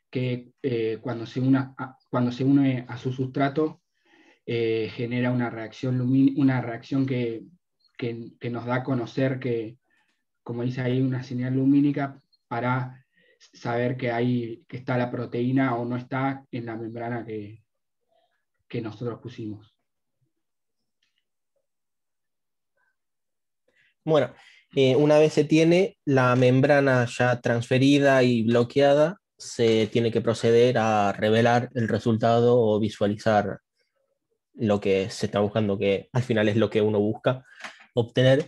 que cuando se une a su sustrato genera una reacción que nos da a conocer que, como dice ahí, una señal lumínica para saber que está la proteína o no está en la membrana que nosotros pusimos. Bueno, una vez se tiene la membrana ya transferida y bloqueada, se tiene que proceder a revelar el resultado o visualizar lo que se está buscando, que al final es lo que uno busca obtener.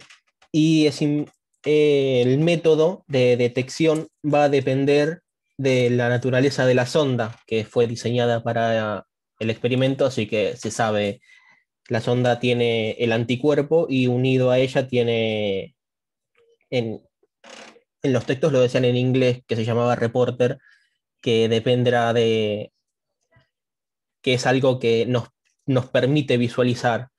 Y el método de detección va a depender de la naturaleza de la sonda que fue diseñada para el experimento, así que se sabe, la sonda tiene el anticuerpo y unido a ella tiene, en los textos lo decían en inglés, que se llamaba reporter, que dependerá de que es algo que nos permite visualizar.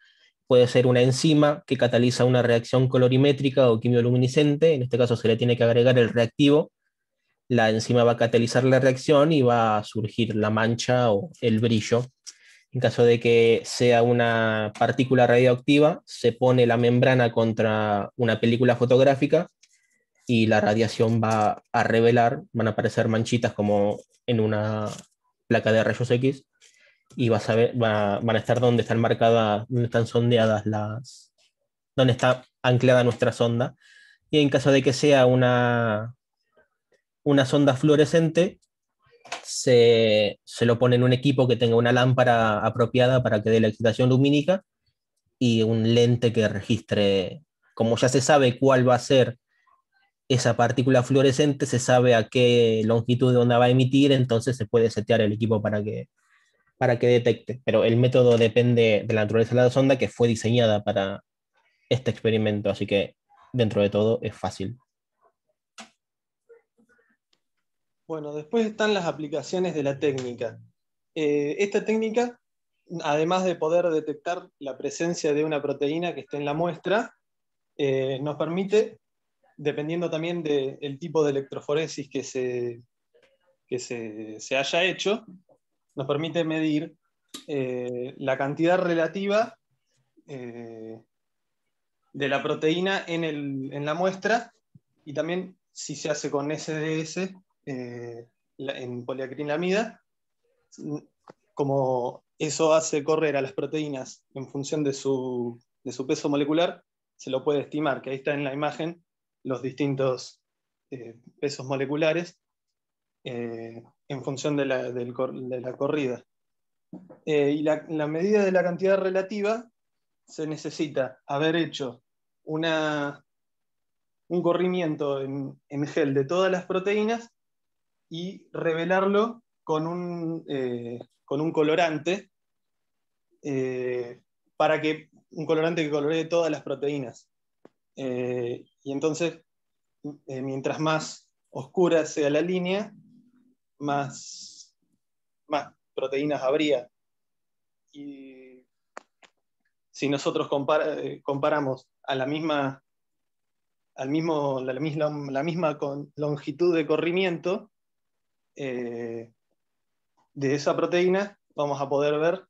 Puede ser una enzima que cataliza una reacción colorimétrica o quimioluminiscente, en este caso se le tiene que agregar el reactivo, la enzima va a catalizar la reacción y va a surgir la mancha o el brillo. En caso de que sea una partícula radioactiva, se pone la membrana contra una película fotográfica y la radiación va a revelar, van a aparecer manchitas como en una placa de rayos X, y van a estar donde están marcadas, donde están sondeadas donde está anclada nuestra sonda. Y en caso de que sea una sonda fluorescente, se lo pone en un equipo que tenga una lámpara apropiada para que dé la excitación lumínica y un lente que registre, como ya se sabe cuál va a ser esa partícula fluorescente, se sabe a qué longitud de onda va a emitir, entonces se puede setear el equipo para que detecte. Pero el método depende de la naturaleza de la sonda, que fue diseñada para este experimento, así que dentro de todo es fácil. Bueno, después están las aplicaciones de la técnica. Esta técnica, además de poder detectar la presencia de una proteína que esté en la muestra, nos permite, dependiendo también del tipo de electroforesis que se haya hecho, nos permite medir la cantidad relativa de la proteína en la muestra, y también si se hace con SDS en poliacrilamida, como eso hace correr a las proteínas en función de su peso molecular, se lo puede estimar, que ahí está en la imagen los distintos pesos moleculares en función de la corrida. Y la medida de la cantidad relativa se necesita haber hecho un corrimiento en gel de todas las proteínas y revelarlo con un colorante, un colorante que coloree todas las proteínas. Y entonces, mientras más oscura sea la línea, más proteínas habría. Y si nosotros comparamos a la misma longitud de corrimiento de esa proteína, vamos a poder ver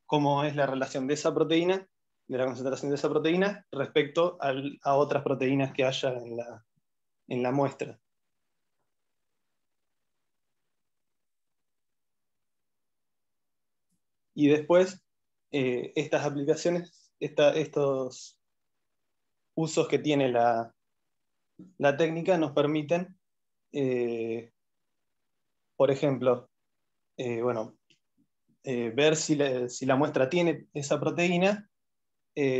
cómo es la relación de esa proteína, de la concentración de esa proteína, respecto a otras proteínas que haya en la muestra. Y después, estas aplicaciones, estos usos que tiene la técnica nos permiten, por ejemplo, ver si la muestra tiene esa proteína.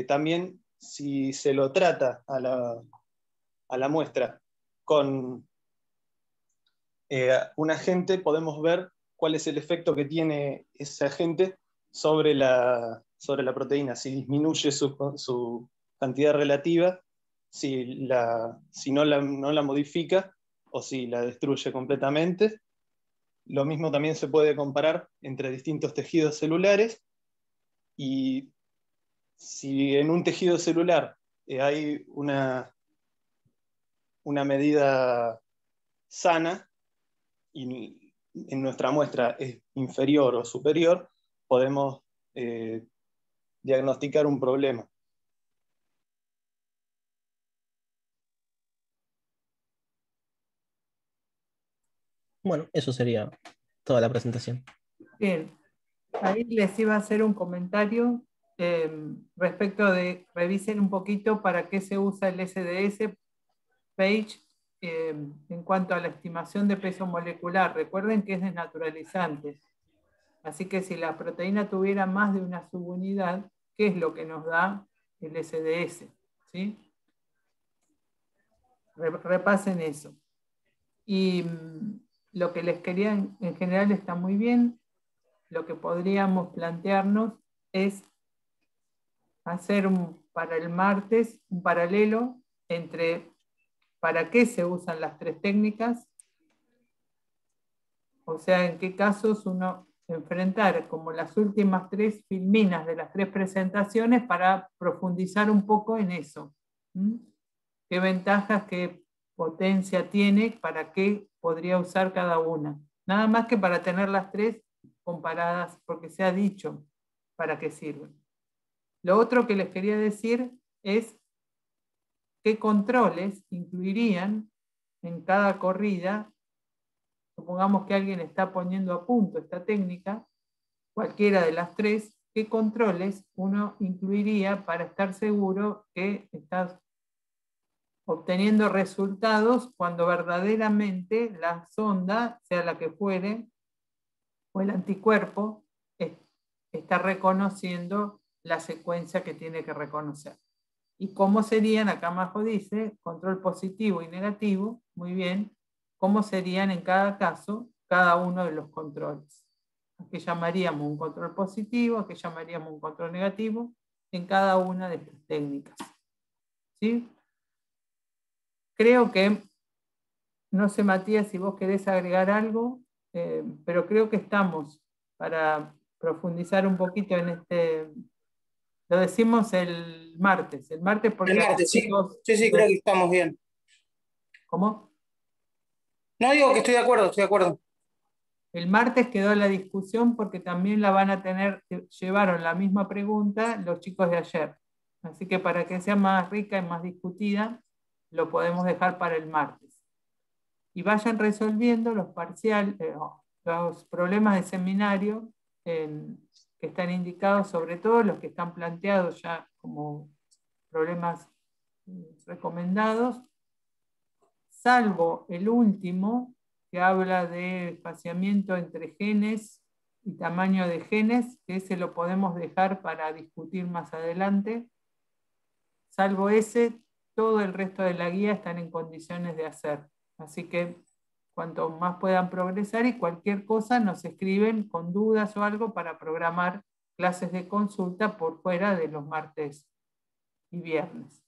También, si se lo trata a la muestra con un agente, podemos ver cuál es el efecto que tiene ese agente sobre la proteína, si disminuye su cantidad relativa, si no la modifica o si la destruye completamente. Lo mismo también se puede comparar entre distintos tejidos celulares, y si en un tejido celular hay una medida sana y en nuestra muestra es inferior o superior, podemos diagnosticar un problema. Bueno, eso sería toda la presentación. Bien, ahí les iba a hacer un comentario respecto de, revisen un poquito para qué se usa el SDS Page en cuanto a la estimación de peso molecular. Recuerden que es desnaturalizante. Así que si la proteína tuviera más de una subunidad, ¿qué es lo que nos da el SDS? ¿Sí? Repasen eso. Y lo que les quería en general está muy bien. Lo que podríamos plantearnos es hacer para el martes un paralelo entre para qué se usan las tres técnicas, o sea, en qué casos uno enfrentar como las últimas 3 filminas de las 3 presentaciones para profundizar un poco en eso. ¿Qué ventajas, qué potencia tiene, para qué podría usar cada una? Nada más que para tener las 3 comparadas, porque se ha dicho para qué sirven. Lo otro que les quería decir es qué controles incluirían en cada corrida. Supongamos que alguien está poniendo a punto esta técnica, cualquiera de las 3, ¿qué controles uno incluiría para estar seguro que estás obteniendo resultados cuando verdaderamente la sonda, sea la que fuere, o el anticuerpo, está reconociendo la secuencia que tiene que reconocer? ¿Y cómo serían? Acá abajo dice control positivo y negativo. Muy bien. ¿Cómo serían en cada caso cada uno de los controles? ¿A qué llamaríamos un control positivo? ¿A qué llamaríamos un control negativo? En cada una de estas técnicas. ¿Sí? Creo que, no sé, Matías, si vos querés agregar algo, pero creo que estamos para profundizar un poquito en este. Lo decimos el martes. El martes porque El martes, sí. Sí, creo que estamos bien. ¿Cómo? No, digo que estoy de acuerdo, estoy de acuerdo. El martes quedó la discusión porque también la van a tener, llevaron la misma pregunta los chicos de ayer. Así que para que sea más rica y más discutida, lo podemos dejar para el martes. Y vayan resolviendo los parciales, los problemas de seminario que están indicados, sobre todo los que están planteados ya como problemas recomendados, salvo el último, que habla de espaciamiento entre genes y tamaño de genes, que ese lo podemos dejar para discutir más adelante. Salvo ese, todo el resto de la guía están en condiciones de hacer. Así que cuanto más puedan progresar, y cualquier cosa nos escriben con dudas o algo para programar clases de consulta por fuera de los martes y viernes.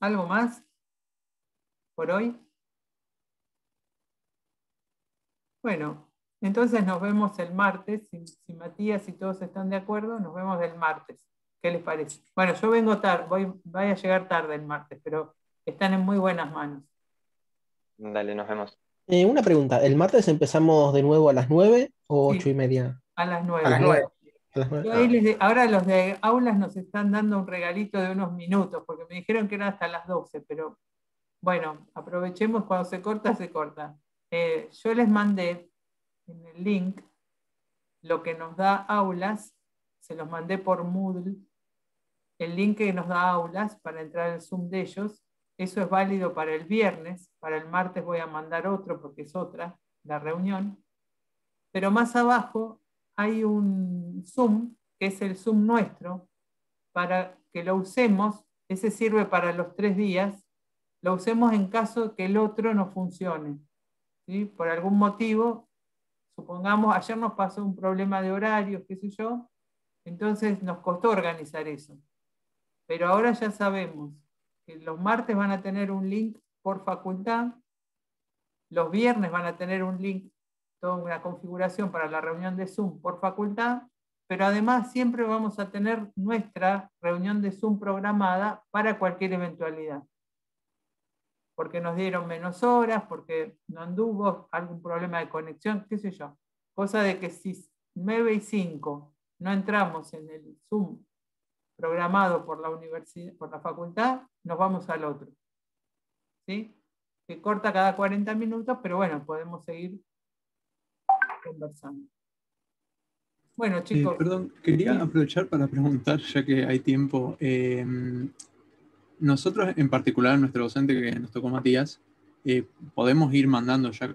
¿Algo más por hoy? Bueno, entonces nos vemos el martes. Si Matías y todos están de acuerdo, nos vemos el martes. ¿Qué les parece? Bueno, yo vengo tarde, voy a llegar tarde el martes, pero están en muy buenas manos. Dale, nos vemos. Una pregunta, ¿el martes empezamos de nuevo a las 9 o Sí, 8:30? a las 9. A las 9. A las 9. Yo ahí ahora los de aulas nos están dando un regalito de unos minutos, porque me dijeron que era hasta las 12, pero bueno, aprovechemos, cuando se corta, se corta. Yo les mandé en el link lo que nos da aulas, se los mandé por Moodle, el link que nos da aulas para entrar al Zoom de ellos. Eso es válido para el viernes, para el martes voy a mandar otro porque es otra, la reunión. Pero más abajo hay un Zoom, que es el Zoom nuestro, para que lo usemos. Ese sirve para los 3 días, lo usemos en caso que el otro no funcione, ¿sí? Por algún motivo, supongamos, ayer nos pasó un problema de horarios, qué sé yo, entonces nos costó organizar eso. Pero ahora ya sabemos que los martes van a tener un link por facultad, los viernes van a tener un link, toda una configuración para la reunión de Zoom por facultad, pero además siempre vamos a tener nuestra reunión de Zoom programada para cualquier eventualidad. Porque nos dieron menos horas, porque no anduvo, algún problema de conexión, qué sé yo. Cosa de que si 9 y 5 no entramos en el Zoom programado por la universidad, por la facultad, nos vamos al otro. ¿Sí? Que corta cada 40 minutos, pero bueno, podemos seguir conversando. Bueno, chicos. Perdón, quería aprovechar para preguntar, ya que hay tiempo. Nosotros, en particular, nuestro docente que nos tocó Matías, podemos ir mandando ya